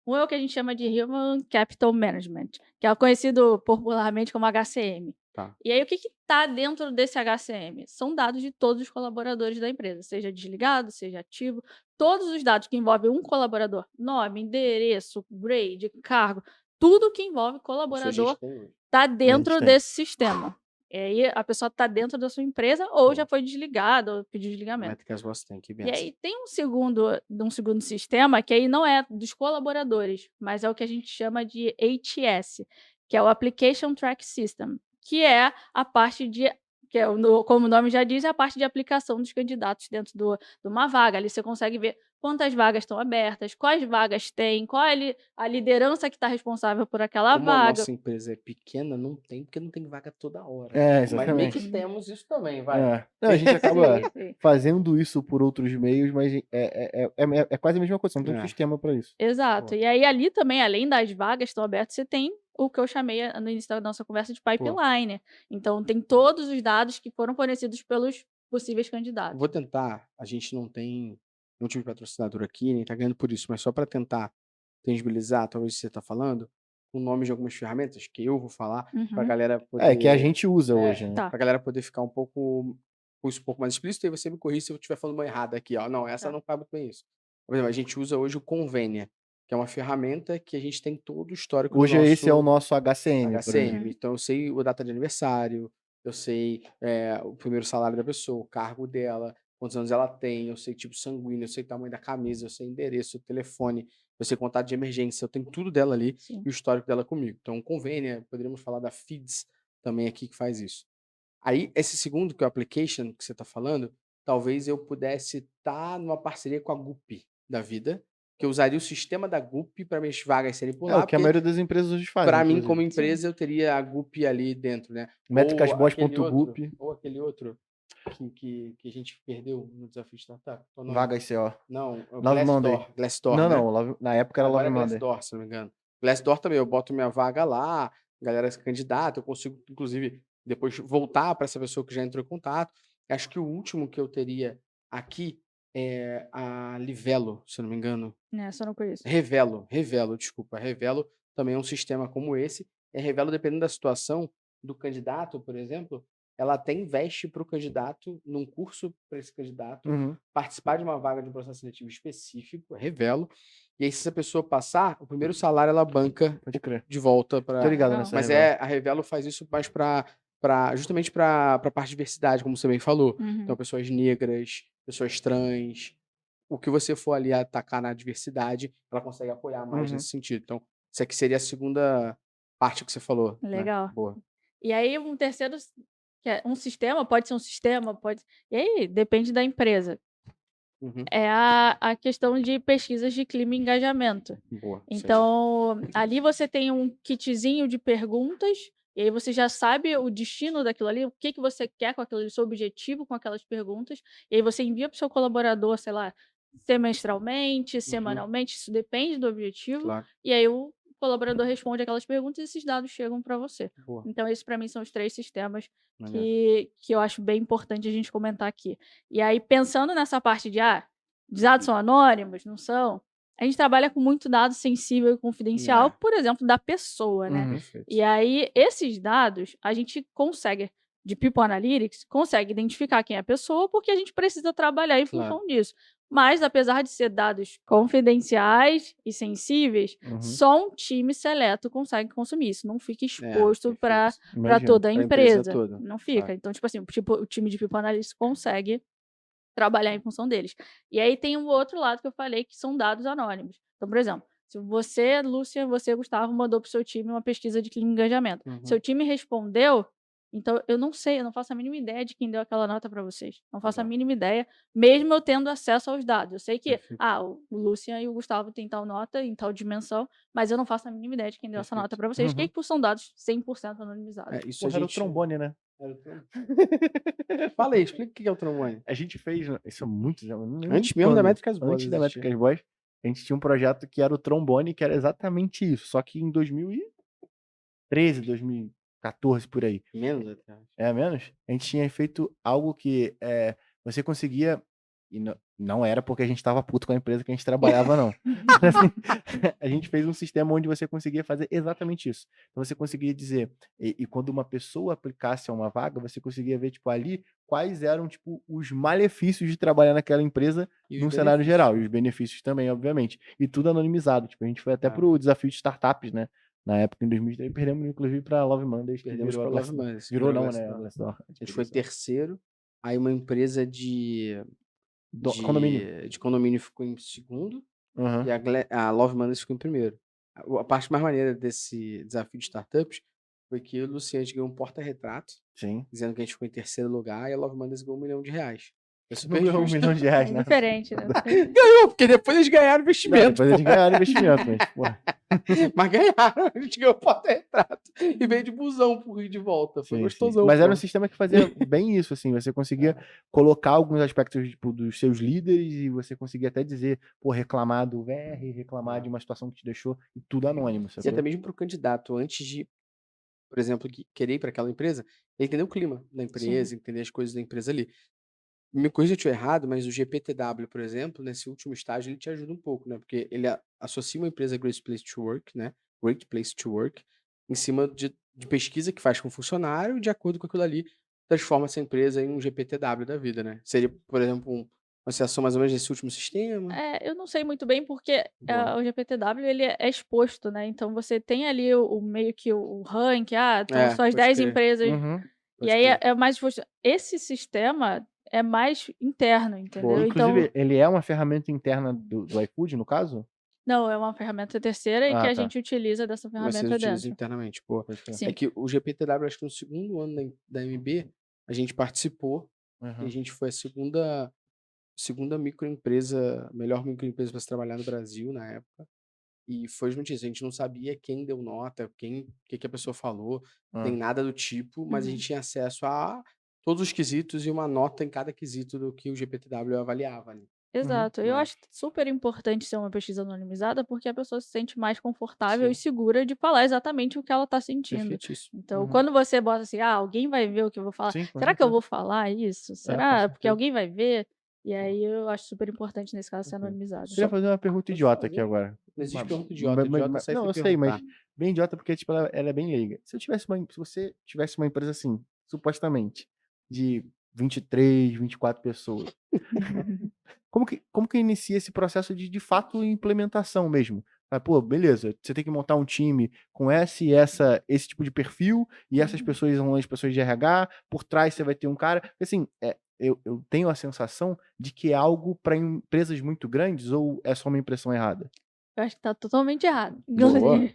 Um é o que a gente chama de Human Capital Management, que é conhecido popularmente como HCM. Tá. E aí, o que está dentro desse HCM? São dados de todos os colaboradores da empresa, seja desligado, seja ativo. Todos os dados que envolvem um colaborador, nome, endereço, grade, cargo, tudo que envolve Isso a colaborador gente tem hoje. está dentro tem. desse sistema. E aí a pessoa está dentro da sua empresa ou Boa. já foi desligada ou pediu desligamento. Métricas você tem, que E benção. aí tem um segundo sistema que aí não é dos colaboradores, mas é o que a gente chama de ATS, que é o Application Track System, que é a parte de que é, como o nome já diz, é a parte de aplicação dos candidatos dentro de uma vaga. Ali você consegue ver quantas vagas estão abertas, quais vagas tem, qual é a liderança que está responsável por aquela Como a vaga. nossa empresa é pequena, não tem, porque não tem vaga toda hora. É, Mas meio exatamente. que temos isso também, vai. É. Não, a gente acaba Sim, sim. fazendo isso por outros meios, mas é quase a mesma coisa, não tem um É. sistema pra isso. Exato. Pô. E aí ali também, além das vagas que estão abertas, você tem o que eu chamei no início da nossa conversa de pipeline. Então tem todos os dados que foram fornecidos pelos possíveis candidatos. Vou tentar, a gente não tem nenhum tipo de patrocinador aqui, nem tá ganhando por isso, mas só para tentar tangibilizar, talvez você tá falando, o nome de algumas ferramentas que eu vou falar, pra Uhum. galera poder... É, que a gente usa hoje, né? Tá. Pra galera poder ficar com isso um pouco mais explícito, e você me corrige se eu estiver falando uma errada aqui, ó. Não, essa Tá. não faz muito bem isso. Por exemplo, a gente usa hoje o Convenia, que é uma ferramenta que a gente tem todo o histórico Hoje do nosso esse é o nosso HCM, por exemplo. HCM. Então eu sei o data de aniversário, eu sei o primeiro salário da pessoa, o cargo dela, quantos anos ela tem, eu sei tipo sanguíneo, eu sei o tamanho da camisa, eu sei endereço, telefone, eu sei contato de emergência, eu tenho tudo dela ali Sim. e o histórico dela comigo. Então, Convenia, poderíamos falar da Feeds também aqui que faz isso. Aí, esse segundo, que é o application que você está falando, talvez eu pudesse estar numa parceria com a Gup da vida, que eu usaria o sistema da Gup para minhas vagas serem por É lá, o que a porque maioria das empresas hoje fazem. para mim, inclusive. como empresa, eu teria a Gup ali dentro, né? Métricasboss.gup, Ou aquele outro que a gente perdeu no desafio de startup. Qual o nome? vagas CO. Não, é o Love Monday. Glassdoor, Não, né? não, na época era Agora Love é Monday. Glassdoor, se não me engano. Glassdoor também, eu boto minha vaga lá, a galera se candidata, eu consigo, inclusive, depois voltar para essa pessoa que já entrou em contato. Acho que o último que eu teria aqui é a Livelo, se eu não me engano. Essa eu não conheço. Revelo, desculpa. Revelo também é um sistema como esse. Revelo, dependendo da situação do candidato, por exemplo, ela até investe para o candidato, num curso para esse candidato, Uhum. participar de uma vaga de um processo seletivo específico, Revelo. E aí, se essa pessoa passar, o primeiro salário ela banca Pode crer. de volta para. Tô ligado Não. nessa Mas Revelo. a Revelo faz isso mais justamente para a parte de diversidade, como você bem falou. Uhum. Então, pessoas negras, pessoas trans, o que você for ali atacar na diversidade, ela consegue apoiar mais Uhum. nesse sentido. Então, isso aqui seria a segunda parte que você falou. né? Legal. Boa. E aí um terceiro, que é um sistema, pode ser um sistema, pode... E aí depende da empresa. Uhum. É a questão de pesquisas de clima e engajamento. Boa. Isso aí. Então, ali você tem um kitzinho de perguntas, e aí você já sabe o destino daquilo ali, o que você quer com aquilo ali, o seu objetivo com aquelas perguntas, e aí você envia para o seu colaborador, sei lá, semestralmente, semanalmente, isso depende do objetivo, Claro. e aí o colaborador responde aquelas perguntas e esses dados chegam para você. Boa. Então, esses para mim são os 3 sistemas Maneiro. que eu acho bem importante a gente comentar aqui. E aí, pensando nessa parte de, os dados são anônimos, não são? A gente trabalha com muito dado sensível e confidencial, por exemplo, da pessoa, né? Perfeito. E aí, esses dados, a gente consegue, de People Analytics, consegue identificar quem é a pessoa, porque a gente precisa trabalhar em função disso. Mas, apesar de ser dados confidenciais e sensíveis, só um time seleto consegue consumir isso. Não fica exposto para Imagino. toda a Pra empresa empresa. toda. Não fica. Claro. Então, tipo assim, o time de People Analytics consegue trabalhar em função deles. E aí tem um outro lado que eu falei, que são dados anônimos. Então, por exemplo, se você, Lúcia, você, Gustavo, mandou para o seu time uma pesquisa de engajamento. Seu time respondeu, então eu não sei, eu não faço a mínima ideia de quem deu aquela nota para vocês. Não faço a Legal. mínima ideia, mesmo eu tendo acesso aos dados. Eu sei que, Perfeito. o Lúcia e o Gustavo têm tal nota em tal dimensão, mas eu não faço a mínima ideia de quem deu essa nota para vocês, que são dados 100% anonimizados. Isso Porra, a era o gente... trombone, né? Fala aí, explica o que é o trombone. A gente fez, isso há muitos anos. Antes mesmo da Métricas Boas. Antes da Métricas Boas, a gente tinha um projeto que era o trombone, que era exatamente isso. Só que em 2013, 2014, por aí. Menos até. Menos? A gente tinha feito algo que você conseguia... E não era porque a gente estava puto com a empresa que a gente trabalhava, não. A gente fez um sistema onde você conseguia fazer exatamente isso. Então você conseguia dizer, e quando uma pessoa aplicasse a uma vaga, você conseguia ver, tipo, ali quais eram, tipo, os malefícios de trabalhar naquela empresa num cenário geral. E os benefícios também, obviamente. E tudo anonimizado. Tipo, a gente foi até pro desafio de startups, né? Na época, em 2003, perdemos, inclusive, para Love Mondays. Perdemos para Love Mondays. Virou não, né? A gente foi terceiro. Aí uma empresa de condomínio ficou em segundo. E a Love Mondays ficou em primeiro. A parte mais maneira desse desafio de startups foi que o Luciano ganhou um porta-retrato, dizendo que a gente ficou em terceiro lugar, e a Love Mondays ganhou R$1 milhão. É super ganhou R$1 milhão, né? Diferente, né? Ganhou, porque depois eles ganharam investimento. Depois eles ganharam investimento, mas, porra. Mas ganharam, a gente ganhou o porta-retrato e veio de busão pro Rio de volta. Foi gostosão. Mas era um sistema que fazia bem isso, assim. Você conseguia colocar alguns aspectos, tipo, dos seus líderes, e você conseguia até dizer, reclamar do VR, reclamar de uma situação que te deixou, e tudo anônimo. E até mesmo pro candidato, antes de, por exemplo, querer ir para aquela empresa, ele entender o clima da empresa, entender as coisas da empresa ali. Me corrija se eu estiver errado, mas o GPTW, por exemplo, nesse último estágio, ele te ajuda um pouco, né? Porque ele associa uma empresa Great Place to Work, né? Great Place to Work, em cima de pesquisa que faz com o funcionário, de acordo com aquilo ali, transforma essa empresa em um GPTW da vida, né? Seria, por exemplo, uma associação mais ou menos desse último sistema? Eu não sei muito bem, porque o GPTW ele é exposto, né? Então você tem ali o meio que o ranking, são as 10 empresas. E aí é mais exposto. Esse sistema é mais interno, entendeu? Inclusive, ele é uma ferramenta interna do iFood, no caso? Não, é uma ferramenta terceira e que a gente utiliza dessa ferramenta dentro. Você utiliza internamente, Sim. É que o GPTW, acho que no segundo ano da MB, a gente participou e a gente foi a segunda microempresa, melhor microempresa para se trabalhar no Brasil na época. E foi justamente isso, a gente não sabia quem deu nota, o que a pessoa falou, nem nada do tipo, mas a gente tinha acesso a todos os quesitos e uma nota em cada quesito do que o GPTW avaliava. Né? Exato. Eu acho super importante ser uma pesquisa anonimizada, porque a pessoa se sente mais confortável e segura de falar exatamente o que ela está sentindo. Então, quando você bota assim, alguém vai ver o que eu vou falar, será que eu vou falar isso? Será? Porque alguém vai ver? E aí eu acho super importante nesse caso ser anonimizado. Eu queria fazer uma pergunta idiota aqui agora. Não existe pergunta idiota. Não, eu sei, mas bem idiota porque tipo, ela é bem leiga. Se você tivesse uma empresa assim, supostamente, de 23, 24 pessoas, como que inicia esse processo de fato implementação mesmo? Pô, beleza, você tem que montar um time com esse tipo de perfil, e essas pessoas são as pessoas de RH, por trás você vai ter um cara. Assim, eu tenho a sensação de que é algo para empresas muito grandes, ou é só uma impressão errada? Eu acho que tá totalmente errado.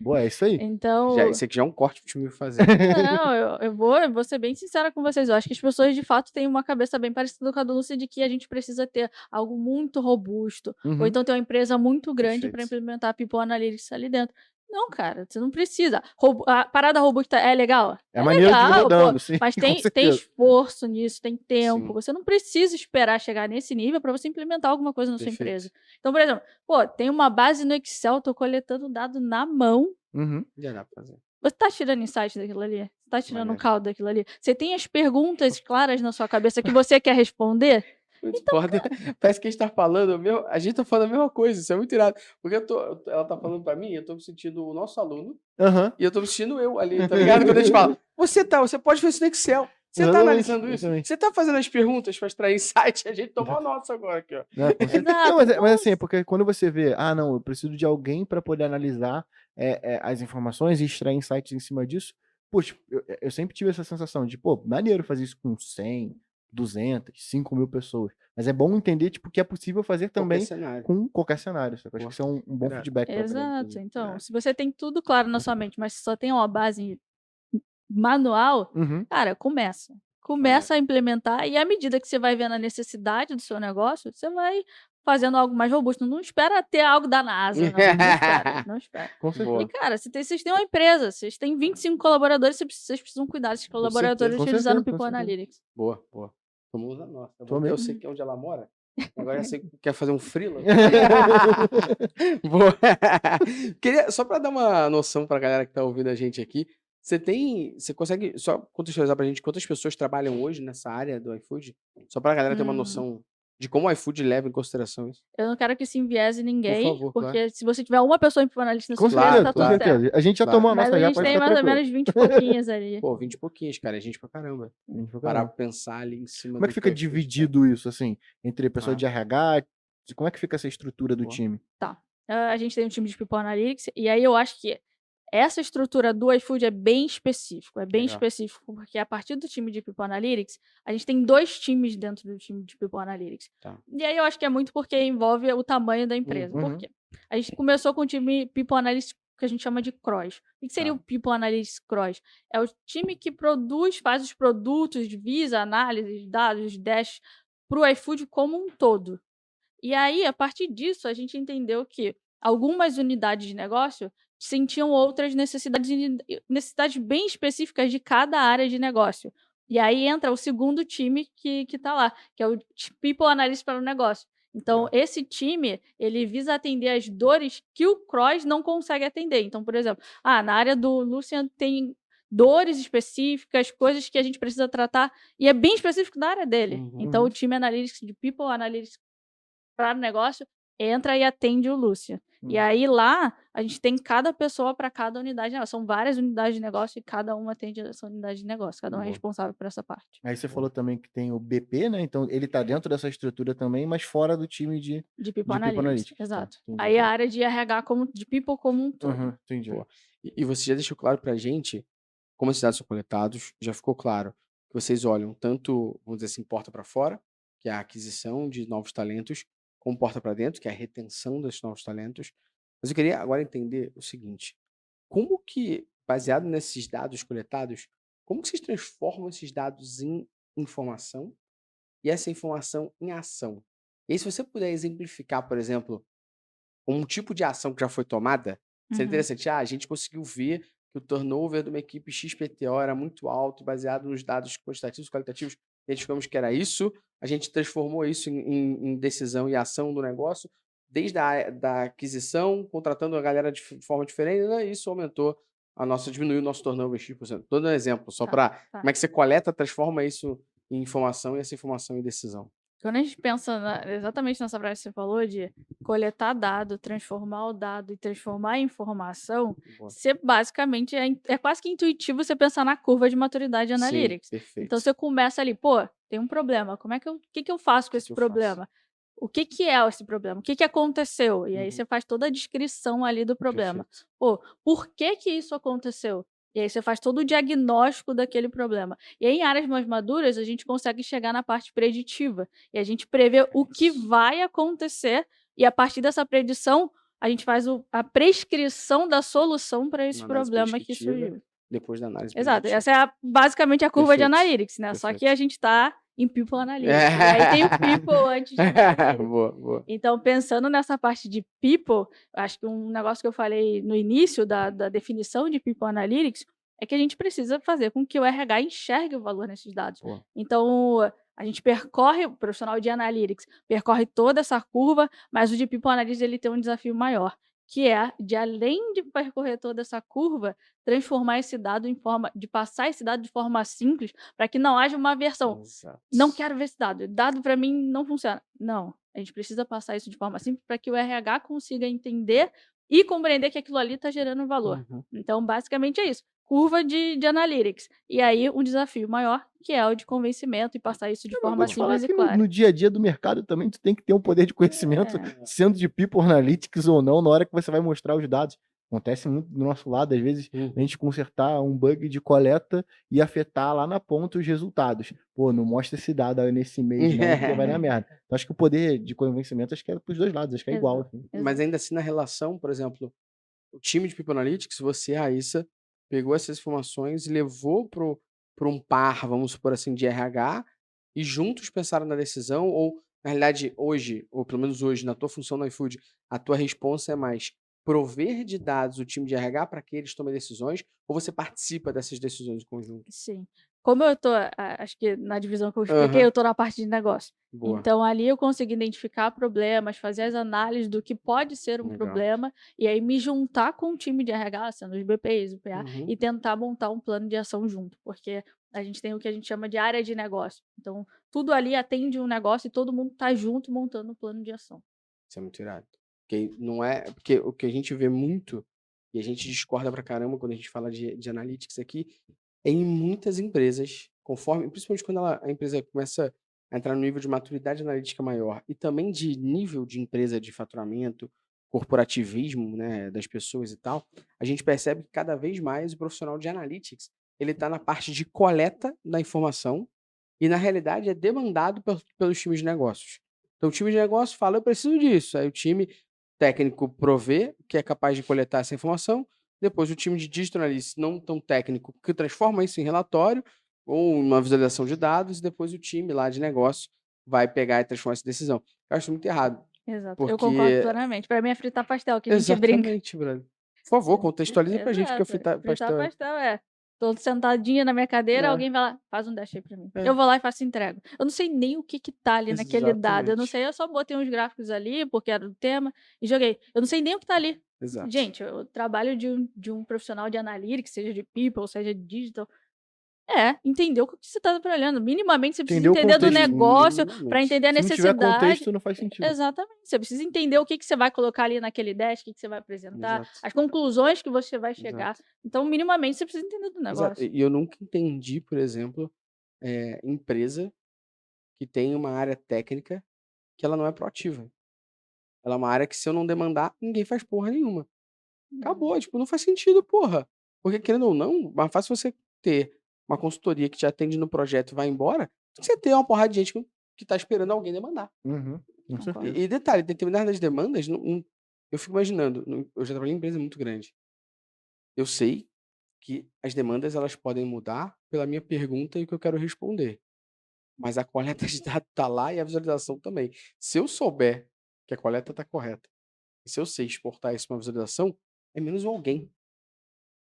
Boa, é isso aí. Então... Isso aqui já é um corte pro time fazer. Não, eu vou ser bem sincera com vocês. Eu acho que as pessoas, de fato, têm uma cabeça bem parecida com a do Lúcia, de que a gente precisa ter algo muito robusto. Ou então ter uma empresa muito grande para implementar People Analytics ali dentro. Não, cara, você não precisa. A parada robusta é legal? É maneiro de ir rodando, sim. Mas tem esforço nisso, tem tempo. Sim. Você não precisa esperar chegar nesse nível para você implementar alguma coisa na sua empresa. Então, por exemplo, tem uma base no Excel, tô coletando dado na mão. Já dá pra fazer. Você tá tirando insight daquilo ali? Você tá tirando caldo daquilo ali? Você tem as perguntas claras na sua cabeça que você quer responder? Muito foda. Parece que a gente tá falando, a gente tá falando a mesma coisa, isso é muito irado. Porque ela tá falando pra mim, eu tô me sentindo o nosso aluno Aham. e eu tô me sentindo eu ali, tá ligado? Quando a gente fala, você pode fazer isso no Excel, você tá Exatamente, analisando isso, exatamente. você tá fazendo as perguntas pra extrair insight, a gente tomou a nossa agora aqui, ó. Né, com certeza. Exato. Não, mas assim, é porque quando você vê, não, eu preciso de alguém para poder analisar as informações e extrair insights em cima disso, poxa, eu sempre tive essa sensação de, pô, maneiro fazer isso com 100, 200, 5.000 pessoas. Mas é bom entender, tipo, que é possível fazer Qualquer também cenário. com qualquer cenário. Sabe? Acho Boa. que isso é um bom Irado. feedback pra galera, Exato. inclusive. Então, se você tem tudo claro na sua mente, mas só tem uma base manual, Uhum. cara, começa. Começa a implementar e à medida que você vai vendo a necessidade do seu negócio, você vai fazendo algo mais robusto. Não espera ter algo da NASA, não. Não espera, não espera. Com E, certeza. cara, vocês têm uma empresa, vocês têm 25 colaboradores, vocês precisam cuidar desses colaboradores com utilizando o certeza, com People certeza. Analytics. Boa, boa. Tomamos a nossa. Tá Tô bom? Eu mesmo. sei que é onde ela mora. Agora eu sei que quer fazer um freela. Boa. Só pra dar uma noção pra galera que tá ouvindo a gente aqui, você consegue só contextualizar pra gente quantas pessoas trabalham hoje nessa área do iFood? Só pra galera ter uma noção de como o iFood leva em consideração isso. Eu não quero que se enviese ninguém, favor, porque se você tiver uma pessoa em People Analytics na Com sua empresa, certeza, tá com tudo certo. certeza. A gente já Claro. tomou a Mas nossa a já, gente pode tem ficar mais ou tranquilo. menos 20 e pouquinhos ali. Pô, 20 e pouquinhos, cara. É gente pra caramba. A gente foi Parar caramba. pra pensar ali em cima Como é que do fica o iFood tem. dividido isso, assim, entre pessoa de RH? Como é que fica essa estrutura do Boa. time? Tá. A gente tem um time de People Analytics, e aí eu acho que essa estrutura do iFood é bem específico. É bem Legal. específico, porque a partir do time de People Analytics, a gente tem 2 times dentro do time de People Analytics. Tá. E aí eu acho que é muito porque envolve o tamanho da empresa. Uhum. Por quê? A gente começou com o time People Analytics que a gente chama de CROS. O que seria Tá. o People Analytics CROS? É o time que faz os produtos, visa análise, dados, dash para o iFood como um todo. E aí, a partir disso, a gente entendeu que algumas unidades de negócio sentiam outras necessidades bem específicas de cada área de negócio. E aí entra o segundo time que tá lá, que é o People Analyst para o negócio. Então, esse time, ele visa atender as dores que o Cross não consegue atender. Então, por exemplo, na área do Lucian tem dores específicas, coisas que a gente precisa tratar, e é bem específico da área dele. Então, o time Analytics de People Analytics para o negócio, entra e atende o Lúcia. E aí lá, a gente tem cada pessoa para cada unidade de negócio. São várias unidades de negócio e cada uma atende essa unidade de negócio. Cada um é Boa. responsável por essa parte. Aí você falou também que tem o BP, né? Então ele tá dentro dessa estrutura também, mas fora do time de De People People Analytics. Analytics. Tá, Exato. entendi. Aí a área de RH de People como um todo. Uhum, entendi. Boa. E você já deixou claro pra gente como esses dados são coletados, já ficou claro que vocês olham tanto, vamos dizer assim, porta para fora, que é a aquisição de novos talentos, como porta para dentro, que é a retenção desses novos talentos. Mas eu queria agora entender o seguinte: como que, baseado nesses dados coletados, como que vocês transformam esses dados em informação e essa informação em ação? E aí, se você puder exemplificar, por exemplo, um tipo de ação que já foi tomada, seria interessante. A gente conseguiu ver que o turnover de uma equipe XPTO era muito alto, baseado nos dados quantitativos e qualitativos. Identificamos que era isso, a gente transformou isso em decisão e ação do negócio, desde da aquisição, contratando a galera de forma diferente, né? E isso diminuiu o nosso turnover em X%. Tô dando um exemplo, só para como é que você coleta, transforma isso em informação e essa informação em decisão. Quando a gente pensa exatamente nessa frase que você falou de coletar dado, transformar o dado e transformar em informação, Boa. você basicamente é quase que intuitivo você pensar na curva de maturidade de Sim, Analytics. perfeito. Então você começa ali, tem um problema, o que eu faço com esse problema? O que é esse problema? O que aconteceu? E aí você faz toda a descrição ali do problema. Perfeito. Por que isso aconteceu? E aí você faz todo o diagnóstico daquele problema. E aí, em áreas mais maduras, a gente consegue chegar na parte preditiva. E a gente prevê o que vai acontecer. E a partir dessa predição, a gente faz a prescrição da solução para esse Uma análise problema que prescritiva, surgiu. depois da análise Exato. preditiva. Essa é basicamente a curva de Perfeito. Analytics, né? Só que Perfeito. a gente está em People Analytics. E aí tem o People antes de Analytics. Boa, boa. Então, pensando nessa parte de People, acho que um negócio que eu falei no início da definição de People Analytics é que a gente precisa fazer com que o RH enxergue o valor nesses dados. Boa. Então, a gente o profissional de Analytics percorre toda essa curva, mas o de People Analytics ele tem um desafio maior, que é de, além de percorrer toda essa curva, transformar esse dado em forma, de passar esse dado de forma simples, para que não haja uma aversão. Exato. Não quero ver esse dado. Dado para mim não funciona. Não, a gente precisa passar isso de forma simples para que o RH consiga entender e compreender que aquilo ali está gerando valor. Uhum. Então, basicamente é isso. Curva de analytics. E aí, um desafio maior, que é o de convencimento e passar isso de Eu vou forma te falar simples e que clara. no dia a dia do mercado também tu tem que ter um poder de conhecimento, É. sendo de People Analytics ou não, na hora que você vai mostrar os dados. Acontece muito do nosso lado, às vezes, a gente consertar um bug de coleta e afetar lá na ponta os resultados. Pô, não mostra esse dado aí nesse mês não, porque vai dar merda. Então, acho que o poder de convencimento, acho que é pros dois lados, acho que é igual. Exato, Assim. Mas exato. ainda assim, na relação, por exemplo, o time de People Analytics, você, Raíssa, pegou essas informações e levou para um par, vamos supor assim, de RH, e juntos pensaram na decisão, ou, na realidade, hoje, ou pelo menos hoje, na tua função no iFood, a tua responsa é mais prover de dados o time de RH para que eles tomem decisões, ou você participa dessas decisões em conjunto? Sim. Como eu tô, acho que na divisão que eu expliquei, Aham, eu tô na parte de negócio. boa, Então, ali eu consigo identificar problemas, fazer as análises do que pode ser um legal. problema, e aí me juntar com o time de RH, sendo os BPIs, o PA, Uhum. e tentar montar um plano de ação junto, porque a gente tem o que a gente chama de área de negócio. Então, tudo ali atende um negócio e todo mundo tá junto montando um plano de ação. Isso é muito irado. Porque não é. Porque o que a gente vê muito, e a gente discorda pra caramba quando a gente fala de analytics aqui, é em muitas empresas, conforme, principalmente quando a empresa começa a entrar no nível de maturidade analítica maior e também de nível de empresa de faturamento, corporativismo, né, das pessoas e tal, a gente percebe que cada vez mais o profissional de analytics ele está na parte de coleta da informação e, na realidade, é demandado pelos times de negócios. Então, o time de negócio fala, eu preciso disso. Aí o time técnico provê, que é capaz de coletar essa informação. Depois o time de digital analytics não tão técnico, que transforma isso em relatório ou uma visualização de dados. E depois o time lá de negócio vai pegar e transformar essa decisão. Eu acho muito errado. Exato. Eu concordo Porque... plenamente. Para mim é fritar pastel, que a gente brinca. Exatamente, brother. Por favor, contextualiza pra gente o que é Exato. fritar Fritar pastel. pastel é. Tô sentadinha na minha cadeira, É, alguém vai lá, faz um dash aí pra mim. é, Eu vou lá e faço entrega. Eu não sei nem o que que tá ali naquele dado. Eu não exatamente. sei, eu só botei uns gráficos ali, porque era do tema, e joguei. Eu não sei nem o que tá ali. Exato. Gente, o trabalho de um profissional de analytics, seja de people, seja de digital, é entender o que você tá trabalhando. Minimamente você precisa Entender o entender do contexto. negócio para Minimamente. entender a Se não tiver necessidade. contexto, não faz sentido. Exatamente. Você precisa entender o que que você vai colocar ali naquele dash, o que que você vai apresentar, Exato. as conclusões que você vai chegar. Exato. Então, minimamente, você precisa entender do Exato. negócio. E eu nunca entendi, por exemplo, empresa que tem uma área técnica que ela não é proativa. Ela é uma área que, se eu não demandar, ninguém faz porra nenhuma. Acabou, tipo, não faz sentido, porra. Porque, querendo ou não, mais fácil você ter uma consultoria que te atende no projeto e vai embora, do que você ter uma porrada de gente que tá esperando alguém demandar. Uhum, com Concordo. certeza. E detalhe, determinadas demandas, eu fico imaginando, eu já trabalhei em empresa muito grande. Eu sei que as demandas elas podem mudar pela minha pergunta e o que eu quero responder. Mas a coleta de dados tá lá e a visualização também. Se eu souber que a coleta tá correta, e se eu sei exportar isso para uma visualização, é menos um alguém.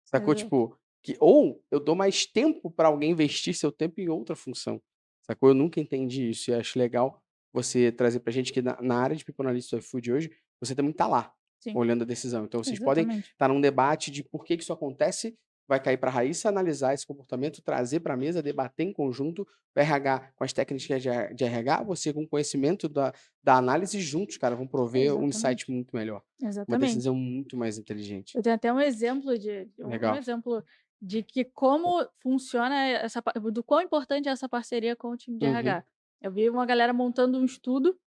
Sacou? Exato. Tipo, ou eu dou mais tempo para alguém investir seu tempo em outra função. Sacou? Eu nunca entendi isso e acho legal você trazer pra gente que na área de People Analytics do iFood hoje, você também tá lá, Sim, olhando a decisão. Então vocês podem exatamente. estar num debate de por que isso acontece, vai cair para a Raíssa analisar esse comportamento, trazer para a mesa, debater em conjunto, o RH com as técnicas de RH, você com conhecimento da análise, juntos, cara, vão prover um insight Exatamente. muito melhor. Uma Exatamente. decisão muito mais inteligente. Eu tenho até um exemplo um Legal. exemplo de que como funciona do quão importante é essa parceria com o time de Uhum. RH. Eu vi uma galera montando um estudo,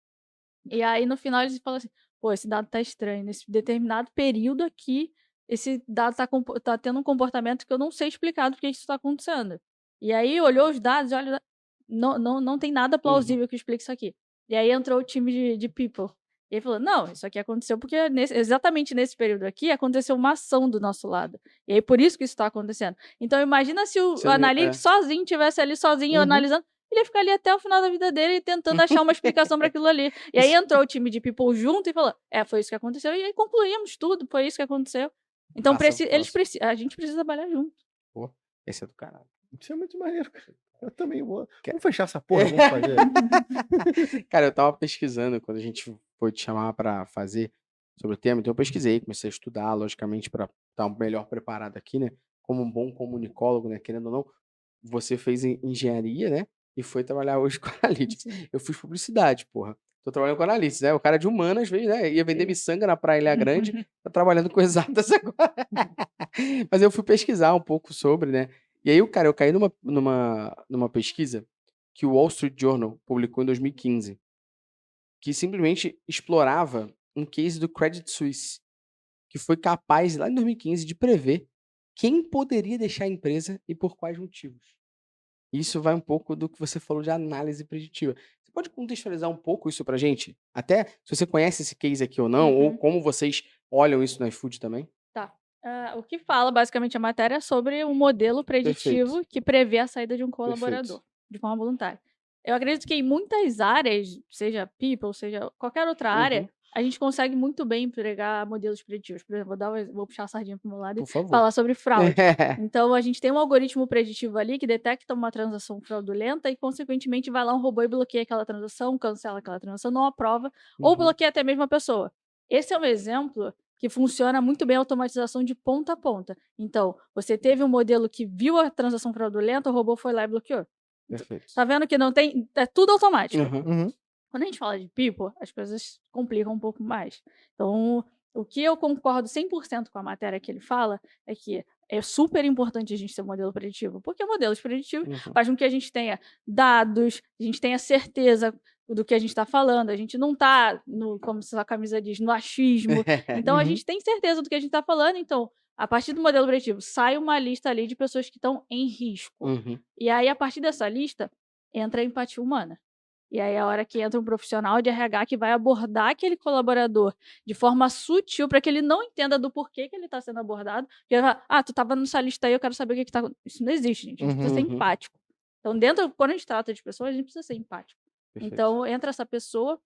e aí no final eles falam assim: pô, esse dado tá estranho. Nesse determinado período aqui, esse dado tá tendo um comportamento que eu não sei explicar do que isso tá acontecendo. E aí olhou os dados e olha, não tem nada plausível que explique isso aqui. E aí entrou o time de people. E ele falou: não, isso aqui aconteceu porque exatamente nesse período aqui aconteceu uma ação do nosso lado. E aí por isso que isso está acontecendo. Então imagina se o Analytics sozinho tivesse ali sozinho analisando, ele ia ficar ali até o final da vida dele tentando achar uma explicação para aquilo ali. E aí entrou o time de people junto e falou: foi isso que aconteceu. E aí concluímos tudo, foi isso que aconteceu. Então a gente precisa trabalhar junto. Pô, esse é do caralho. Isso é muito maneiro, cara. Eu também vou. Vamos fechar essa porra, vamos fazer. Cara, eu tava pesquisando quando a gente foi te chamar pra fazer. sobre o tema, então eu pesquisei, comecei a estudar, logicamente, para estar melhor preparado aqui, né? Como um bom comunicólogo, né? Querendo ou não, você fez engenharia, né? E foi trabalhar hoje com analytics. Sim. Eu fiz publicidade, porra. Tô trabalhando com analytics, né? O cara de humanas veio, né? Ia vender Sim. miçanga na Praia Ilha Grande, tá trabalhando com exatas agora. Mas eu fui pesquisar um pouco sobre, né? E aí, cara, eu caí numa pesquisa que o Wall Street Journal publicou em 2015, que simplesmente explorava um case do Credit Suisse, que foi capaz, lá em 2015, de prever quem poderia deixar a empresa e por quais motivos. Isso vai um pouco do que você falou de análise preditiva. Você pode contextualizar um pouco isso pra gente? Até se você conhece esse case aqui ou não, ou Uhum. como vocês olham isso no iFood também? Tá. O que fala basicamente a matéria é sobre um modelo Perfeito, preditivo que prevê a saída de um perfeito. colaborador de forma voluntária. Eu acredito que em muitas áreas, seja people, seja qualquer outra área, Uhum, a gente consegue muito bem empregar modelos preditivos. Por exemplo, vou puxar a sardinha para o meu lado e por favor. falar sobre fraude. Então, a gente tem um algoritmo preditivo ali que detecta uma transação fraudulenta e, consequentemente, vai lá um robô e bloqueia aquela transação, cancela aquela transação, não aprova, ou Uhum, bloqueia até mesmo a pessoa. Esse é um exemplo que funciona muito bem a automatização de ponta a ponta. Então, você teve um modelo que viu a transação fraudulenta, o robô foi lá e bloqueou. perfeito. Tá vendo que não tem. É tudo automático. Uhum, Uhum. Quando a gente fala de people, as coisas complicam um pouco mais. Então, o que eu concordo 100% com a matéria que ele fala é que é super importante a gente ter um modelo preditivo, porque modelos preditivos uhum. fazem com que a gente tenha dados, a gente tenha certeza do que a gente está falando, a gente não está, como a camisa diz, no achismo. Então, a Uhum. gente tem certeza do que a gente está falando. Então, a partir do modelo preditivo, sai uma lista ali de pessoas que estão em risco. Uhum, E aí, a partir dessa lista, entra a empatia humana. E aí é a hora que entra um profissional de RH que vai abordar aquele colaborador de forma sutil para que ele não entenda do porquê que ele está sendo abordado. Porque ele vai, tu estava nessa lista aí, eu quero saber o que está acontecendo. Isso não existe, gente. A gente precisa ser uhum, empático. Então, quando a gente trata de pessoas, a gente precisa ser empático. perfeito. Então, entra essa pessoa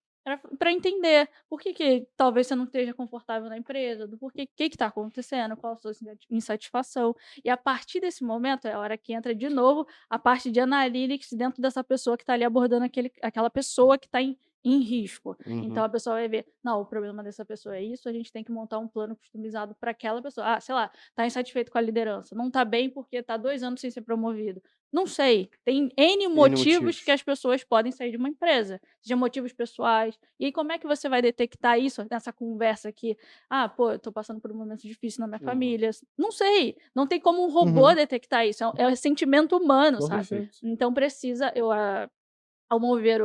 para entender por que talvez você não esteja confortável na empresa, do porquê, o que está acontecendo, qual a sua insatisfação. E a partir desse momento é a hora que entra de novo a parte de analytics dentro dessa pessoa que está ali abordando aquela pessoa que está em risco. Então Uhum, a pessoa vai ver, não, o problema dessa pessoa é isso, a gente tem que montar um plano customizado para aquela pessoa. Sei lá, está insatisfeito com a liderança, não está bem porque está 2 anos sem ser promovido. Não sei, tem N N motivos que motivos. as pessoas podem sair de uma empresa, seja motivos pessoais. E aí como é que você vai detectar isso nessa conversa aqui? Pô, eu tô passando por um momento difícil na minha Uhum, família. Não sei, não tem como um robô Uhum. detectar isso, é sentimento humano, sabe? perfeito. Então precisa, ao meu ver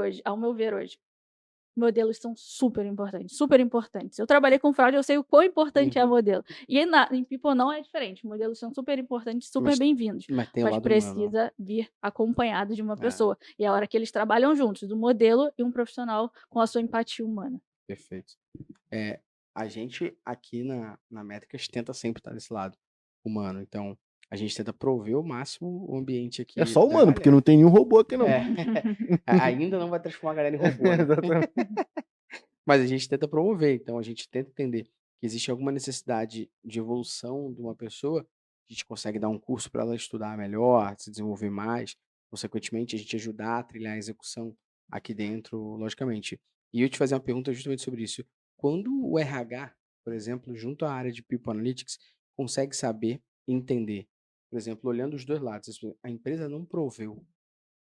hoje, modelos são super importantes, super importantes. Eu trabalhei com fraude, eu sei o quão importante é Uhum. modelo. E em People não é diferente, modelos são super importantes, super Mas, bem-vindos, mas tem o mas lado humano. precisa vir acompanhado de uma É, pessoa. E é a hora que eles trabalham juntos, do modelo e um profissional com a sua empatia humana. perfeito. É, a gente aqui na Métricas tenta sempre estar desse lado humano. Então, a gente tenta prover o máximo o ambiente É aqui só da humano, porque galera. não tem nenhum robô aqui, não. É, ainda não vai transformar a galera em robô, né? Exatamente. Mas a gente tenta promover, então a gente tenta entender que existe alguma necessidade de evolução de uma pessoa, a gente consegue dar um curso para ela estudar melhor, se desenvolver mais, consequentemente a gente ajudar a trilhar a execução aqui dentro, logicamente. E eu te fazer uma pergunta justamente sobre isso. Quando o RH, por exemplo, junto à área de People Analytics, consegue saber e entender, por exemplo, olhando os dois lados, a empresa não proveu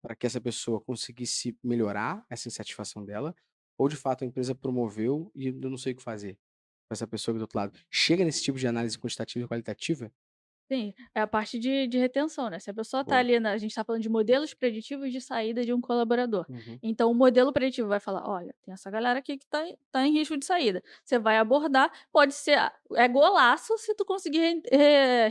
para que essa pessoa conseguisse melhorar essa insatisfação dela, ou de fato a empresa promoveu e eu não sei o que fazer com essa pessoa do outro lado. Chega nesse tipo de análise quantitativa e qualitativa? Sim, é a parte de retenção, né, se a pessoa está Boa. ali a gente está falando de modelos preditivos de saída de um colaborador. Uhum. Então o modelo preditivo vai falar: "Olha, tem essa galera aqui que tá em risco de saída". Você vai abordar, pode ser é golaço se tu conseguir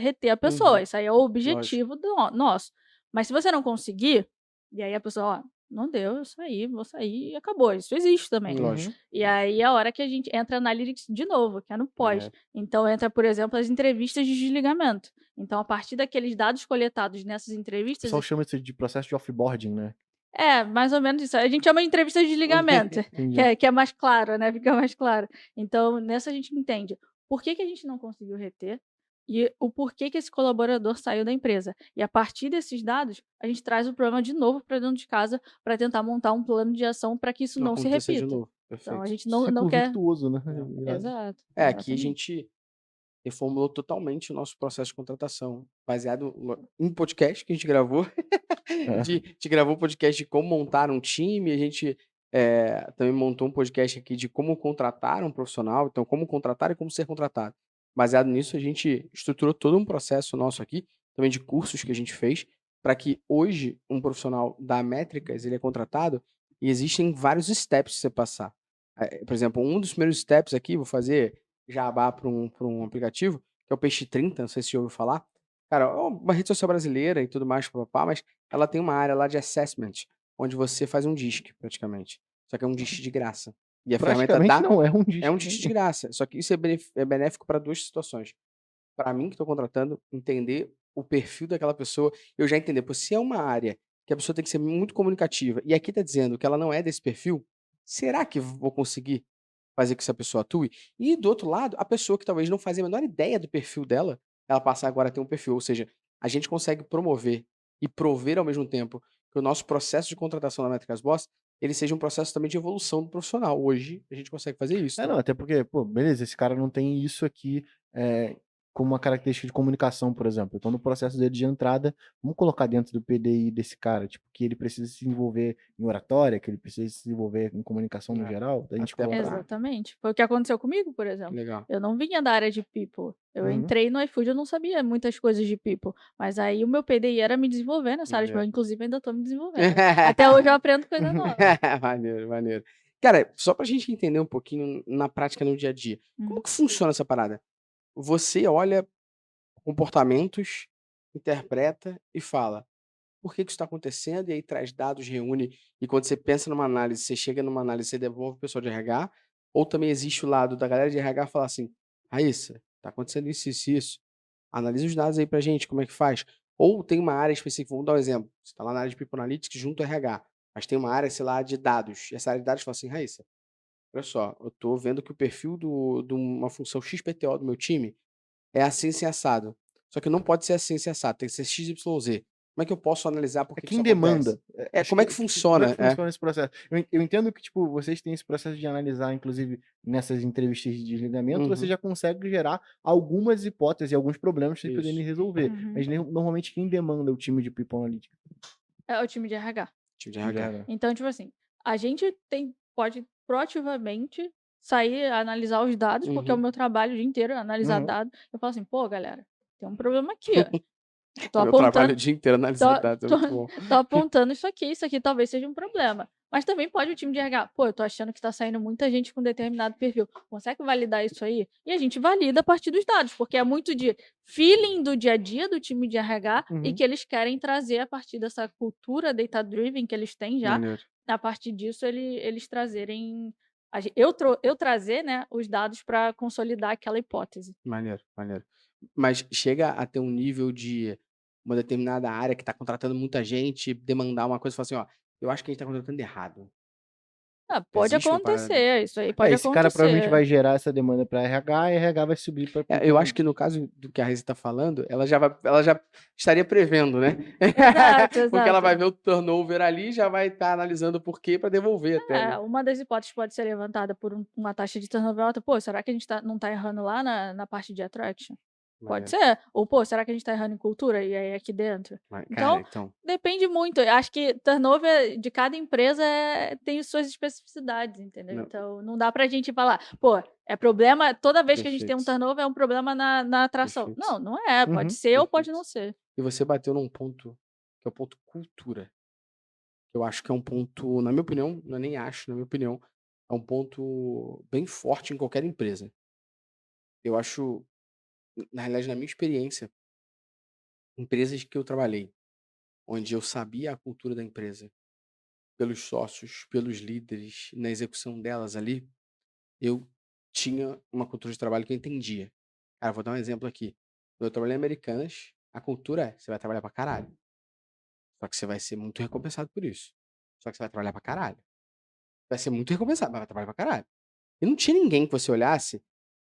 reter a pessoa, Uhum. isso aí é o Lógico. objetivo nosso. Mas se você não conseguir, e aí a pessoa: "Ó, não deu, eu saí, vou sair", e acabou, isso existe também. Lógico. Uhum. E aí é a hora que a gente entra na analytics de novo, que é no pós. É. Então entra, por exemplo, as entrevistas de desligamento. Então, a partir daqueles dados coletados nessas O entrevistas, pessoal chama isso de processo de offboarding, né? mais ou menos isso. A gente chama de entrevista de desligamento, que Entendi. é, que é mais claro, né? Fica mais claro. Então, nessa a gente entende por que a gente não conseguiu reter e o porquê que esse colaborador saiu da empresa. E a partir desses dados, a gente traz o problema de novo para dentro de casa para tentar montar um plano de ação para que isso Não não se acontecer de repita. novo. Então a Perfeito. gente não Ciclo quer. virtuoso, né? Exato. Aqui a Exatamente. gente reformulou totalmente o nosso processo de contratação, baseado em podcast que a gente gravou. É. A gente gravou um podcast de como montar um time, a gente também montou um podcast aqui de como contratar um profissional, então como contratar e como ser contratado. Baseado nisso, a gente estruturou todo um processo nosso aqui, também de cursos que a gente fez, para que hoje um profissional da Métricas, ele é contratado e existem vários steps para você passar. Por exemplo, um dos primeiros steps aqui, vou fazer jabá para um aplicativo, que é o Peixe 30, não sei se você já ouviu falar. Cara, é uma rede social brasileira e tudo mais, papapá, mas ela tem uma área lá de assessment, onde você faz um DISC, praticamente. Só que é um DISC de graça. E a ferramenta Praticamente não, é um é um disco. DISC de graça. Só que isso é benéfico para duas situações. Para mim, que estou contratando, entender o perfil daquela pessoa, eu já entender, pô, se é uma área que a pessoa tem que ser muito comunicativa, e aqui tá dizendo que ela não é desse perfil, será que vou conseguir fazer com que essa pessoa atue? E do outro lado, a pessoa que talvez não fazia a menor ideia do perfil dela, ela passar agora a ter um perfil. Ou seja, a gente consegue promover e prover ao mesmo tempo que o nosso processo de contratação da Métricas Boss, ele seja um processo também de evolução do profissional. Hoje, a gente consegue fazer isso, né? Não, até porque, pô, beleza, esse cara não tem isso aqui como uma característica de comunicação, por exemplo. Então, no processo dele de entrada, vamos colocar dentro do PDI desse cara, tipo, que ele precisa se desenvolver em oratória, que ele precisa se desenvolver em comunicação no geral, da gente Até colocar. Exatamente. Foi o que aconteceu comigo, por exemplo. Legal. Eu não vinha da área de people. Eu Uhum. entrei no iFood, eu não sabia muitas coisas de people. Mas aí o meu PDI era me desenvolver nessa área. Eu, inclusive, ainda tô me desenvolvendo. Até hoje eu aprendo coisa nova. Maneiro, maneiro. Cara, só pra gente entender um pouquinho na prática, no dia a dia. Como que funciona essa parada? Você olha comportamentos, interpreta e fala: "Por que que isso está acontecendo?" E aí traz dados, reúne, e quando você pensa numa análise, você chega numa análise, você devolve o pessoal de RH, ou também existe o lado da galera de RH falar assim: "Raíssa, tá acontecendo isso, isso e isso. Analisa os dados aí pra gente, como é que faz?" Ou tem uma área específica, vamos dar um exemplo, você tá lá na área de People Analytics junto ao RH, mas tem uma área, sei lá, de dados, e essa área de dados fala assim: "Raíssa, olha só, eu tô vendo que o perfil de uma função XPTO do meu time é assim, assim, assado. Só que não pode ser assim, assim, assado, tem que ser XYZ. Como é que eu posso analisar por É que que isso quem demanda. acontece?" Acho Como é que, que tipo, como é funciona? que funciona esse processo? Eu entendo que, tipo, vocês têm esse processo de analisar, inclusive, nessas entrevistas de desligamento, você Uhum. já consegue gerar algumas hipóteses e alguns problemas pra vocês poderem Isso. resolver. Uhum. Mas normalmente quem demanda é o time de People Analytics. É o time de RH. Time de RH. Já. Então, tipo assim, a gente pode proativamente sair, analisar os dados, porque é o Uhum. meu trabalho o dia inteiro, analisar Uhum. dados. Eu falo assim, pô, galera, tem um problema aqui, ó. Tô Meu trabalho apontando, o dia inteiro analisar tô, dados, é tô, muito bom. tô apontando isso aqui talvez seja um problema. Mas também pode o time de RH, pô, eu tô achando que tá saindo muita gente com determinado perfil. Consegue validar isso aí? E a gente valida a partir dos dados, porque é muito de feeling do dia a dia do time de RH e Uhum. que eles querem trazer a partir dessa cultura data-driven que eles têm já. Maneiro. A partir disso, eles trazerem. Eu trazer, né, os dados para consolidar aquela hipótese. Maneiro, maneiro. Mas chega a ter um nível de uma determinada área que tá contratando muita gente, demandar uma coisa e falar assim: "Ó, eu acho que a gente tá contratando errado." Ah, pode Existe uma parada dessa? acontecer, isso aí pode Esse cara provavelmente acontecer. vai gerar essa demanda pra RH e RH vai subir pra People Eu acho que Analytics. no caso do que a Raíssa tá falando, ela já estaria prevendo, né. Exato, Porque ela vai exato. ver o turnover ali, já vai estar analisando o porquê pra devolver até, né. Uma das hipóteses pode ser levantada por uma taxa de turnover alta. Pô, será que a gente não tá errando lá na parte de attraction? Pode Maneiro. ser. Ou, pô, será que a gente tá errando em cultura? E aí aqui dentro? Cara, Então, então depende muito. Eu acho que turnover de cada empresa tem suas especificidades, entendeu? não, Então, não dá pra gente falar, pô, é problema, toda vez que a gente tem um perfeito, turnover é um problema na atração. perfeito, Não, não é. Pode Uhum. ser ou pode perfeito. não ser. E você bateu num ponto, que é o ponto cultura. Eu acho que é um ponto, na minha opinião, não é nem acho, na minha opinião, é um ponto bem forte em qualquer empresa. Eu acho, na realidade, na minha experiência, empresas que eu trabalhei, onde eu sabia a cultura da empresa, pelos sócios, pelos líderes, na execução delas ali, eu tinha uma cultura de trabalho que eu entendia. Cara, vou dar um exemplo aqui. Quando eu trabalhei em Americanas, a cultura é: você vai trabalhar pra caralho. Só que você vai ser muito recompensado por isso. Só que você vai trabalhar pra caralho. Vai ser muito recompensado, mas vai trabalhar pra caralho. E não tinha ninguém que você olhasse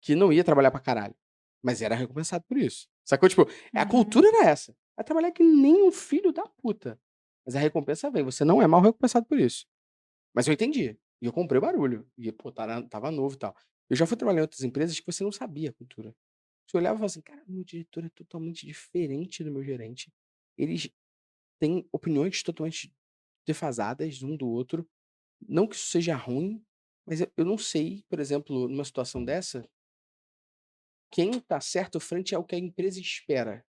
que não ia trabalhar pra caralho, mas era recompensado por isso. Sacou? Tipo, a Uhum. cultura era essa. Vai trabalhar que nem um filho da puta. Mas a recompensa vem. Você não é mal recompensado por isso. Mas eu entendi. E eu comprei o barulho. E, pô, tava novo e tal. Eu já fui trabalhar em outras empresas que você não sabia a cultura. Você olhava e falava assim, cara, meu diretor é totalmente diferente do meu gerente. Eles têm opiniões totalmente defasadas um do outro. Não que isso seja ruim, mas eu não sei, por exemplo, numa situação dessa, quem tá certo frente ao que a empresa espera,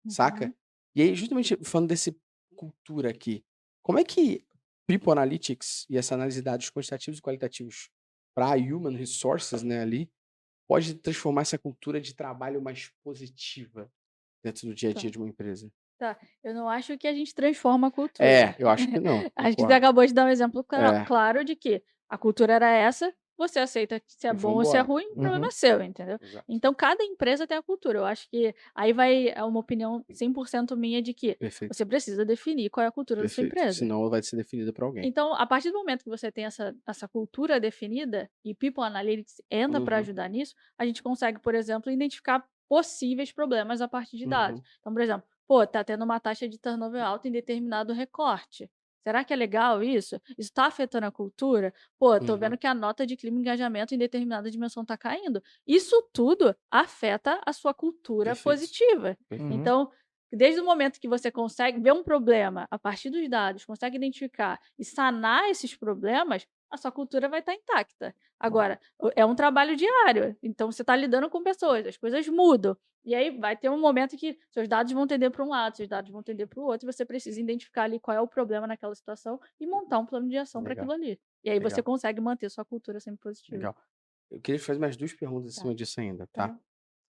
saca? Uhum. E aí, justamente falando desse cultura aqui, como é que People Analytics e essa análise de dados quantitativos e qualitativos para Human Resources, né, ali, pode transformar essa cultura de trabalho mais positiva dentro do dia a dia Tá. de uma empresa? Tá. Eu não acho que a gente transforma a cultura. É, eu acho que não, Acho que você concordo. acabou de dar um exemplo É, claro de que a cultura era essa, você aceita se é e bom ou se é vambora. ruim, o problema Uhum. é seu, entendeu? Exato. Então, cada empresa tem a cultura. Eu acho que aí vai uma opinião 100% minha de que Perfeito, você precisa definir qual é a cultura da sua perfeito. empresa. Senão vai ser definida por alguém. Então, a partir do momento que você tem essa cultura definida e People Analytics entra para Uhum, ajudar nisso, a gente consegue, por exemplo, identificar possíveis problemas a partir de dados. uhum. Então, por exemplo, pô, tá tendo uma taxa de turnover alta em determinado recorte. Será que é legal isso? Isso está afetando a cultura? Pô, tô Uhum. vendo que a nota de clima e engajamento em determinada dimensão está caindo. Isso tudo afeta a sua cultura Perfeito, positiva. perfeito. Uhum. Então, desde o momento que você consegue ver um problema a partir dos dados, consegue identificar e sanar esses problemas, a sua cultura vai estar intacta. Agora, é um trabalho diário, então você está lidando com pessoas, as coisas mudam. E aí vai ter um momento que seus dados vão tender para um lado, seus dados vão tender para o outro, e você precisa identificar ali qual é o problema naquela situação e montar um plano de ação para Legal, aquilo ali. E aí você legal, consegue manter sua cultura sempre positiva. legal. Eu queria te fazer mais 2 perguntas em Tá, cima disso ainda, tá? tá.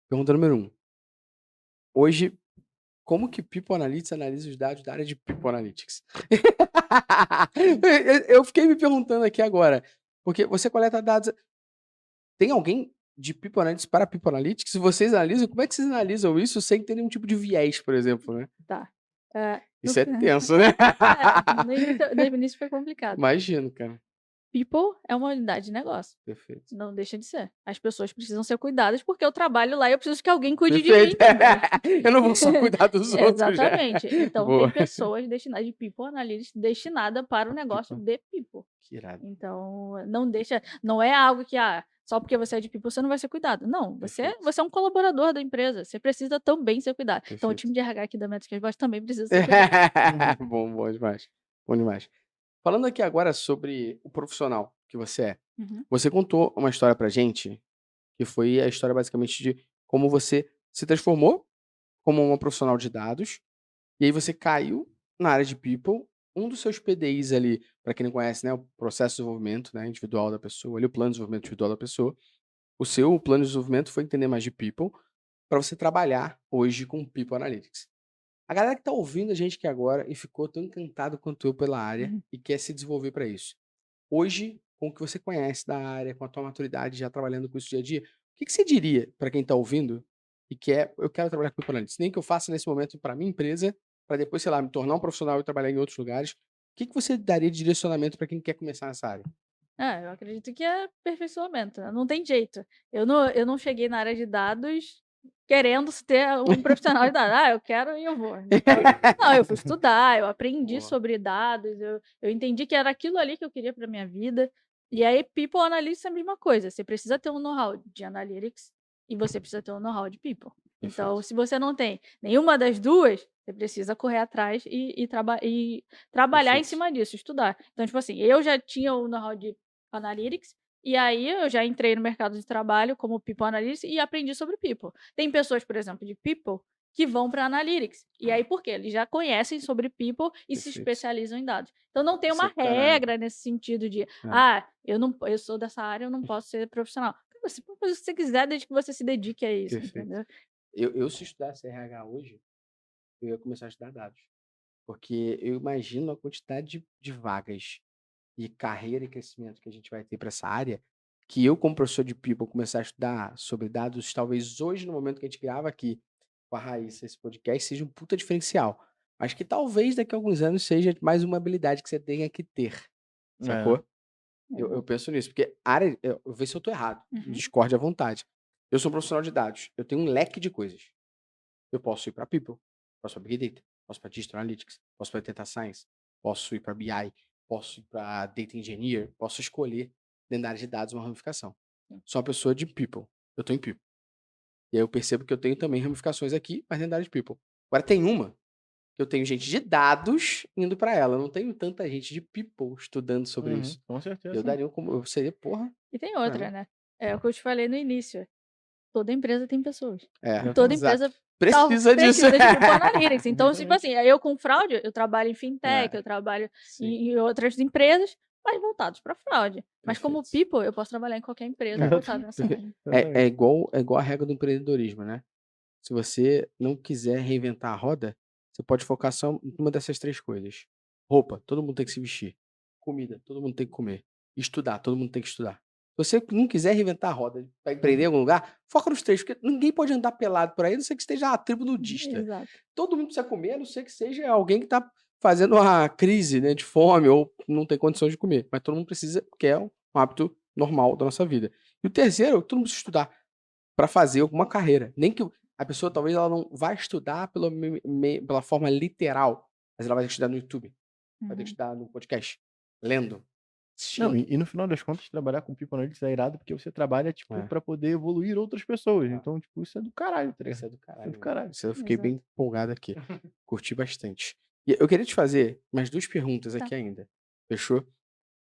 Pergunta número 1. Hoje, como que People Analytics analisa os dados da área de People Analytics? Eu fiquei me perguntando aqui agora, porque você coleta dados. Tem alguém de People Analytics para People Analytics? Se vocês analisam, como é que vocês analisam isso sem ter nenhum tipo de viés, por exemplo, né? Tá. É, no, Isso é tenso, né? no início foi complicado. Imagino, cara. People é uma unidade de negócio. Perfeito. Não deixa de ser. As pessoas precisam ser cuidadas, porque eu trabalho lá e eu preciso que alguém cuide de mim Perfeito. também. Eu não vou só cuidar dos outros, né? Exatamente. Então, tem Boa. pessoas destinadas de People Analytics destinada para o negócio People. de People. Que irado. Então, não é algo que, só porque você é de People você não vai ser cuidado. Não, Perfeito. você é um colaborador da empresa, você precisa também ser cuidado. Então, o Perfeito. time de RH aqui da Métricas Boss também precisa ser cuidado. Bom, bom demais. Bom demais. Falando aqui agora sobre o profissional que você é. Uhum. Você contou uma história pra gente, que foi a história basicamente de como você se transformou como uma profissional de dados, e aí você caiu na área de people. Um dos seus PDIs ali, para quem não conhece, né, o processo de desenvolvimento, né, individual da pessoa, ali, o plano de desenvolvimento individual da pessoa. O seu plano de desenvolvimento foi entender mais de people para você trabalhar hoje com People Analytics. A galera que tá ouvindo a gente aqui agora e ficou tão encantado quanto eu pela área Uhum. e quer se desenvolver para isso. Hoje, com o que você conhece da área, com a tua maturidade já trabalhando com isso dia a dia, o que que você diria para quem tá ouvindo e quer, eu quero trabalhar com People Analytics, nem que eu faça nesse momento para minha empresa, para depois, sei lá, me tornar um profissional e trabalhar em outros lugares. O que que você daria de direcionamento para quem quer começar nessa área? Eu acredito que é aperfeiçoamento, né, não tem jeito. Eu não cheguei na área de dados querendo ter um profissional de dados. Eu quero e eu vou. Então não, eu fui estudar, eu aprendi Boa. sobre dados, eu entendi que era aquilo ali que eu queria para minha vida. E aí people analytics é a mesma coisa, você precisa ter um know-how de analytics e você precisa ter um know-how de people. Então, Perfeito. se você não tem nenhuma das duas, você precisa correr atrás e trabalhar em Perfeito. cima disso, estudar. Então, tipo assim, eu já tinha o know-how de Analytics, e aí eu já entrei no mercado de trabalho como People Analytics e aprendi sobre People. Tem pessoas, por exemplo, de People que vão para Analytics. E aí por quê? Eles já conhecem sobre People e se Perfeito. especializam em dados. Então não tem Isso uma é do caralho. regra nesse sentido de, É. eu sou dessa área, eu não posso ser profissional. Você pode fazer o que você quiser desde que você se dedique a isso, Perfeito. entendeu? Se estudasse RH hoje, eu ia começar a estudar dados. Porque eu imagino a quantidade de vagas e carreira e crescimento que a gente vai ter para essa área, que eu, como professor de People, começar a estudar sobre dados, talvez hoje, no momento que a gente grava aqui com a Raíssa esse podcast, seja um puta diferencial. Mas que talvez daqui a alguns anos seja mais uma habilidade que você tenha que ter, É. sacou? Eu penso nisso, porque a área, eu vejo se eu tô errado, Uhum. discorde à vontade. Eu sou um profissional de dados, eu tenho um leque de coisas. Eu posso ir para People, posso para Big Data, posso para Digital Analytics, posso para Data Science, posso ir para BI. posso ir para Data Engineer, posso escolher dentro da área de dados uma ramificação. Sim. Sou uma pessoa de People, eu tô em People. E aí eu percebo que eu tenho também ramificações aqui, mas dentro da área de People. Agora tem uma que eu tenho gente de dados indo para ela, eu não tenho tanta gente de People estudando sobre isso. Com certeza. Eu daria como, eu seria, porra, E tem pra outra, mim. né? É o que eu te falei no início. Toda empresa tem pessoas. É, E toda exato. empresa Precisa disso. precisa de People Analytics. Então, tipo assim, eu com fraude, eu trabalho em fintech, É, eu trabalho sim, em outras empresas, mas voltados para fraude. Mas como perfeito. People, eu posso trabalhar em qualquer empresa voltada nessa área. É igual a regra do empreendedorismo, né? Se você não quiser reinventar a roda, você pode focar só em uma dessas 3 coisas. Roupa, todo mundo tem que se vestir. Comida, todo mundo tem que comer. Estudar, todo mundo tem que estudar. Se você não quiser reinventar a roda para empreender em algum lugar, foca nos 3, porque ninguém pode andar pelado por aí, a não ser que esteja a tribo nudista. Exato. Todo mundo precisa comer, a não ser que seja alguém que está fazendo uma crise, né, de fome ou não tem condições de comer. Mas todo mundo precisa, porque é um hábito normal da nossa vida. E o terceiro, todo mundo precisa estudar para fazer alguma carreira. Nem que a pessoa talvez ela não vá estudar pela forma literal, mas ela vai ter que estudar no YouTube, vai ter que Uhum. estudar no podcast, lendo, Não, assistindo. e no final das contas, trabalhar com People Analytics é irado porque você trabalha, tipo, É. pra poder evoluir outras pessoas. É. Então, tipo, isso é do caralho, tá Isso ligado? é do caralho. do caralho. Isso eu fiquei Exato. bem empolgado aqui. Curti bastante. E eu queria te fazer mais 2 perguntas Tá. aqui ainda. Fechou?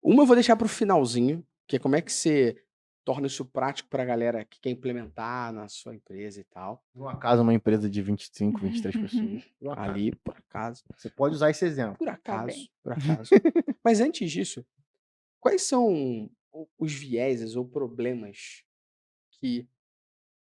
Uma eu vou deixar pro finalzinho, que é como é que você torna isso prático pra galera que quer implementar na sua empresa e tal. Por um acaso, uma empresa de 25, 23 pessoas. Por um acaso. Ali, por acaso. Você pode usar esse exemplo. Por Tá acaso, bem. por acaso. Mas antes disso, quais são os vieses ou problemas que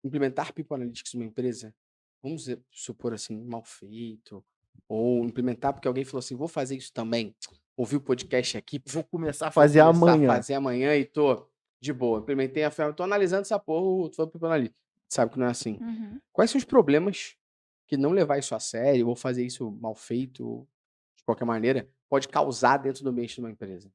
implementar People Analytics numa empresa, vamos supor assim, mal feito, ou implementar porque alguém falou assim, vou fazer isso também, ouvi o podcast aqui, Vou começar a vou fazer começar amanhã. a fazer amanhã e tô de boa. Implementei a ferramenta, tô analisando essa porra, tô People Analytics. Sabe que não é assim. Uhum. Quais são os problemas que não levar isso a sério, ou fazer isso mal feito, de qualquer maneira, pode causar dentro do ambiente de uma empresa?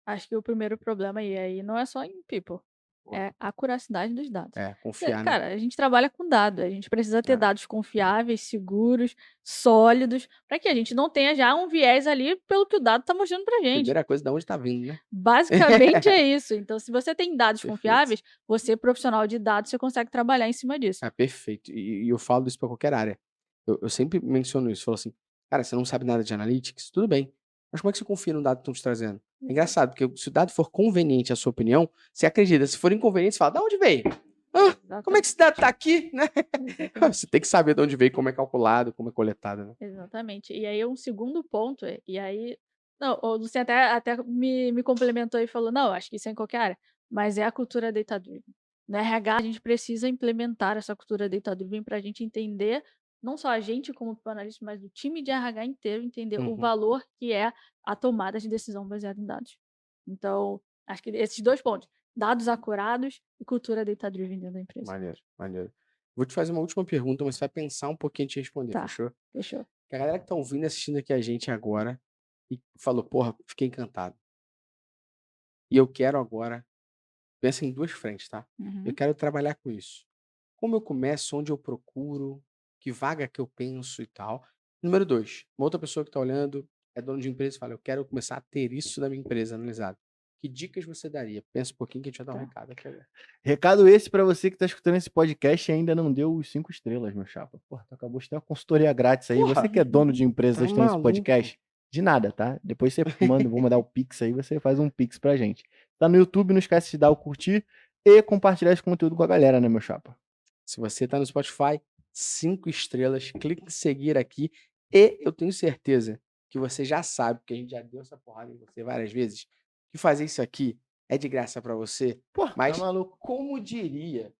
Acho que o primeiro problema, e aí não é só em People, Pô. é a acuracidade dos dados. É, confiar, né? Cara, a gente trabalha com dados, a gente precisa ter É. dados confiáveis, seguros, sólidos, para que a gente não tenha já um viés ali pelo que o dado está mostrando pra gente. Primeira coisa, de onde tá vindo, né? Basicamente é isso. Então, se você tem dados Perfeito. confiáveis, você, profissional de dados, você consegue trabalhar em cima disso. É perfeito. E eu falo isso pra qualquer área. Eu sempre menciono isso. Falo assim, cara, você não sabe nada de analytics? Tudo bem. Mas como é que você confia no dado que estão te trazendo? É engraçado, porque se o dado for conveniente à sua opinião, você acredita. Se for inconveniente, você fala, da onde veio? Como é que esse dado tá aqui, né? Exatamente. Você tem que saber de onde veio, como é calculado, como é coletado, né? Exatamente. E aí, um segundo ponto, e aí. Não, o Luciano até me complementou e falou: não, acho que isso é em qualquer área, mas é a cultura data-driven. No RH, a gente precisa implementar essa cultura data-driven para a gente entender, não só a gente como analista, mas o time de RH inteiro entender o Uhum. valor que é a tomada de decisão baseada em dados. Então, acho que esses 2 pontos, dados acurados e cultura data-driven dentro da empresa. Maneiro, maneiro. Vou te fazer uma última pergunta, mas você vai pensar um pouquinho antes de responder, Tá. fechou? Fechou. Que a galera que tá ouvindo e assistindo aqui a gente agora e falou, porra, fiquei encantado. E eu quero agora, pensa em 2 frentes, tá? Uhum. Eu quero trabalhar com isso. Como eu começo, onde eu procuro, que vaga que eu penso e tal. Número 2, uma outra pessoa que tá olhando, é dono de empresa e fala, eu quero começar a ter isso na minha empresa analisado. Que dicas você daria? Pensa um pouquinho que a gente vai dar um Tá. recado aqui agora. Recado esse pra você que tá escutando esse podcast e ainda não deu os 5 estrelas, meu chapa. Porra, tu acabou de ter uma consultoria grátis aí. Porra! Você que é dono de empresa Tá assistindo esse maluco. podcast, de nada, tá? Depois você manda, vou mandar o Pix aí, você faz um Pix pra gente. Tá no YouTube, não esquece de dar o curtir e compartilhar esse conteúdo com a galera, né, meu chapa? Se você tá no Spotify, 5 estrelas, clique em seguir aqui. E eu tenho certeza que você já sabe, porque a gente já deu essa porrada em você várias vezes, que fazer isso aqui é de graça pra você. Porra, Mas, tá maluco. como diria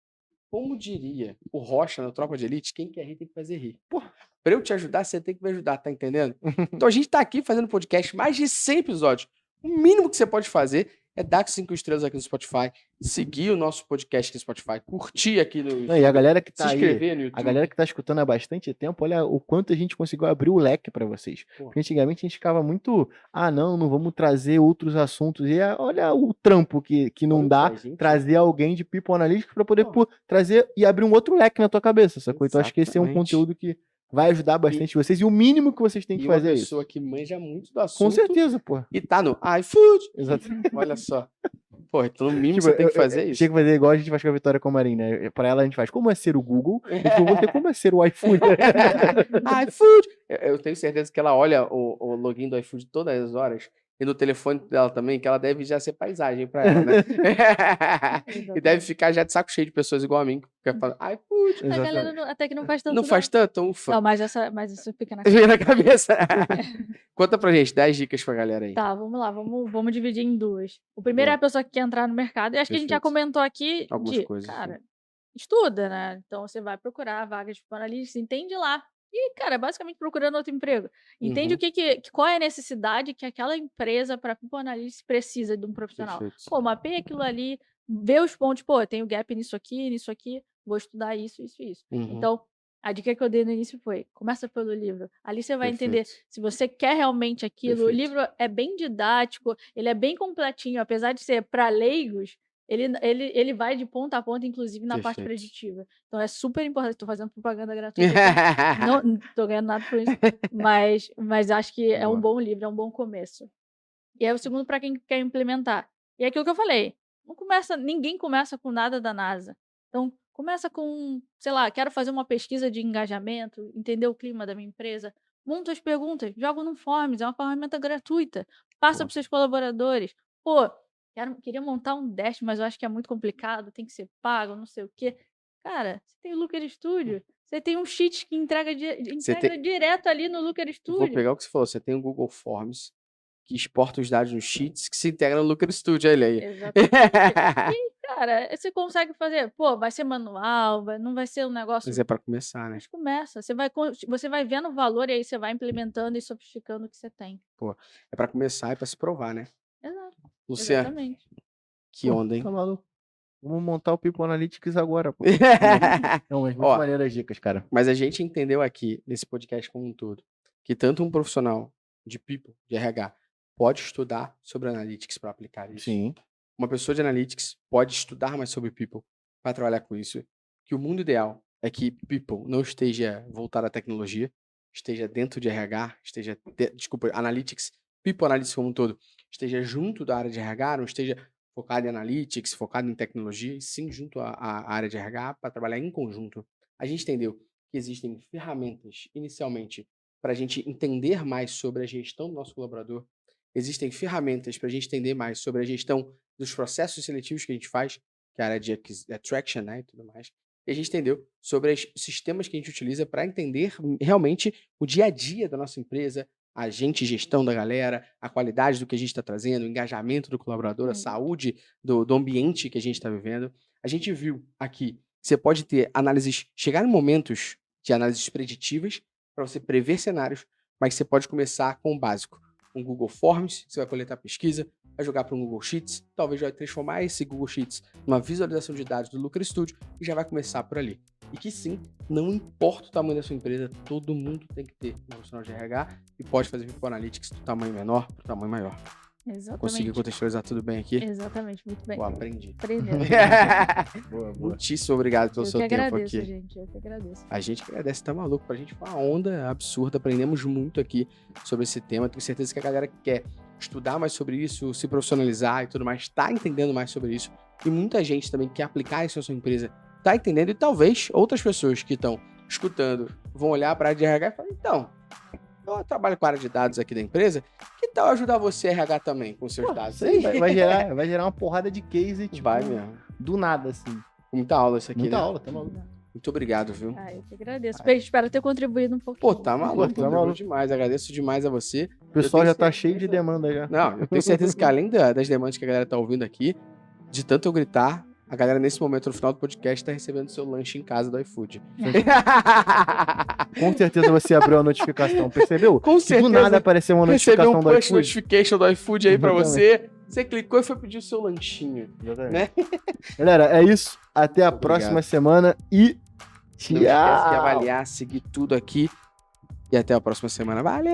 o Rocha na Tropa de Elite, quem quer rir tem que fazer rir. Porra. Pra eu te ajudar, você tem que me ajudar, tá entendendo? Então a gente tá aqui fazendo podcast, mais de 100 episódios. O mínimo que você pode fazer é dar 5 estrelas aqui no Spotify, seguir o nosso podcast aqui no Spotify, curtir aqui no Não, e a galera que se tá aí, inscrever no YouTube. a galera que tá escutando há bastante tempo, olha o quanto a gente conseguiu abrir o leque pra vocês. Pô. Porque antigamente a gente ficava muito, não vamos trazer outros assuntos. E olha o trampo que não Olha dá que a gente- trazer alguém de People Analytics pra poder Pô. trazer e abrir um outro leque na tua cabeça, sacou? Então acho que esse é um Exatamente. conteúdo que vai ajudar bastante vocês. E o mínimo que vocês têm que E uma fazer é isso. pessoa que manja muito do assunto. Com certeza, pô. E tá no iFood. Exato. Olha só. Pô, então no mínimo Tipo, você tem que fazer isso. Tinha que fazer igual a gente faz com a Vitória Comarim, né? Pra ela a gente faz como é ser o Google, e pra você como é ser o iFood. iFood! Eu tenho certeza que ela olha o login do iFood todas as horas. E no telefone dela também, que ela deve já ser paisagem pra ela, né? E deve ficar já de saco cheio de pessoas igual a mim, que quer falar iFood. A galera até que não faz tanto. Não faz tanto? Ufa. Não, mas isso fica na Vem na cabeça. Conta pra gente, 10 dicas pra galera aí. Tá, vamos lá, vamos dividir em duas. O primeiro é a pessoa que quer entrar no mercado, e acho que a gente já Perfeito. comentou aqui Algumas de, coisas, cara, estuda, né? Então você vai procurar vagas de analista, entende lá. E, cara, basicamente procurando outro emprego. Entende Uhum. qual é a necessidade que aquela empresa para people analyst precisa de um profissional. Perfeito. Pô, mapeia aquilo ali, vê os pontos, pô, eu tenho gap nisso aqui, vou estudar isso. Uhum. Então, a dica que eu dei no início foi, começa pelo livro. Ali você vai entender Perfeito. se você quer realmente aquilo. O Perfeito. livro é bem didático, ele é bem completinho, apesar de ser para leigos, ele vai de ponta a ponta, inclusive na parte Perfeito. preditiva. Então é super importante. Tô fazendo propaganda gratuita aqui. Não tô ganhando nada por isso. Mas acho que é um bom livro, é um bom começo. E aí o segundo para quem quer implementar. E é aquilo que eu falei. Ninguém começa com nada da NASA. Então, começa com, sei lá, quero fazer uma pesquisa de engajamento, entender o clima da minha empresa. Monta as perguntas, joga no Forms, é uma ferramenta gratuita. Passa Pô. para seus colaboradores. Pô, queria montar um dash, mas eu acho que é muito complicado, tem que ser pago, não sei o quê. Cara, você tem o Looker Studio, você tem um sheet que entrega direto ali no Looker Studio. Vou pegar o que você falou, você tem o Google Forms, que exporta os dados nos sheets, que se integra no Looker Studio, olha aí. Exatamente. E, cara, você consegue fazer, pô, vai ser manual, não vai ser um negócio... Mas é pra começar, né? Mas começa, você vai vendo o valor e aí você vai implementando e sofisticando o que você tem. Pô, é pra começar e pra se provar, né? Exato. Luciano, Exatamente. que onda, hein? Tá maluco. Vamos montar o People Analytics agora, pô. Não, mas muito Ó, maneiras as dicas, cara. Mas a gente entendeu aqui, nesse podcast como um todo, que tanto um profissional de people, de RH, pode estudar sobre analytics para aplicar isso. Sim. Uma pessoa de analytics pode estudar mais sobre people para trabalhar com isso. Que o mundo ideal é que people não esteja voltado à tecnologia, esteja dentro de RH, analytics, people analytics como um todo, esteja junto da área de RH, não esteja focado em analytics, focado em tecnologia, e sim junto à área de RH para trabalhar em conjunto. A gente entendeu que existem ferramentas, inicialmente, para a gente entender mais sobre a gestão do nosso colaborador. Existem ferramentas para a gente entender mais sobre a gestão dos processos seletivos que a gente faz, que é a área de attraction, né, e tudo mais. E a gente entendeu sobre os sistemas que a gente utiliza para entender realmente o dia a dia da nossa empresa, a gestão da galera, a qualidade do que a gente está trazendo, o engajamento do colaborador, a saúde do ambiente que a gente está vivendo. A gente viu aqui que você pode ter análises, chegar em momentos de análises preditivas para você prever cenários, mas você pode começar com o básico. Um Google Forms, você vai coletar pesquisa, vai jogar para um Google Sheets, talvez vai transformar esse Google Sheets numa visualização de dados do Looker Studio e já vai começar por ali. E que sim, não importa o tamanho da sua empresa, todo mundo tem que ter um profissional de RH e pode fazer People Analytics do tamanho menor para o tamanho maior. Exatamente. Consegui contextualizar tudo bem aqui? Exatamente, muito bem. Pô, aprendi. Aprendeu. Boa, boa. Muitíssimo obrigado pelo seu tempo agradeço, aqui. gente. Eu que agradeço. A gente que agradece, tá maluco? Pra gente foi uma onda absurda, aprendemos muito aqui sobre esse tema. Tenho certeza que a galera que quer estudar mais sobre isso, se profissionalizar e tudo mais, tá entendendo mais sobre isso. E muita gente também quer aplicar isso na sua empresa, tá entendendo. E talvez outras pessoas que estão escutando vão olhar para a área de RH e falar, então, eu trabalho com a área de dados aqui da empresa, que tal ajudar você RH também com seus dados? Isso aí vai gerar uma porrada de case, tipo, Vai mesmo. do nada, assim. Muita aula isso aqui, Muita né? aula, tá maluco. Muito obrigado, viu? Eu que agradeço. Espero ter contribuído um pouquinho. Pô, tá maluco, Tá contribuiu maluco. demais. Agradeço demais a você. O pessoal Eu já tenho tá cheio de certeza- demanda já. Não, eu tenho certeza que além das demandas que a galera tá ouvindo aqui, de tanto eu gritar, a galera nesse momento, no final do podcast, tá recebendo seu lanche em casa do iFood. Com certeza você abriu a notificação, percebeu? Com Que certeza. do nada apareceu uma Recebeu notificação um do push iFood. notification do iFood aí pra Exatamente. você. Você clicou e foi pedir o seu lanchinho. Exatamente. Né? Galera, é isso. Até a Obrigado. próxima semana e Não esquece de tchau! avaliar, seguir tudo aqui. E até a próxima semana. Valeu!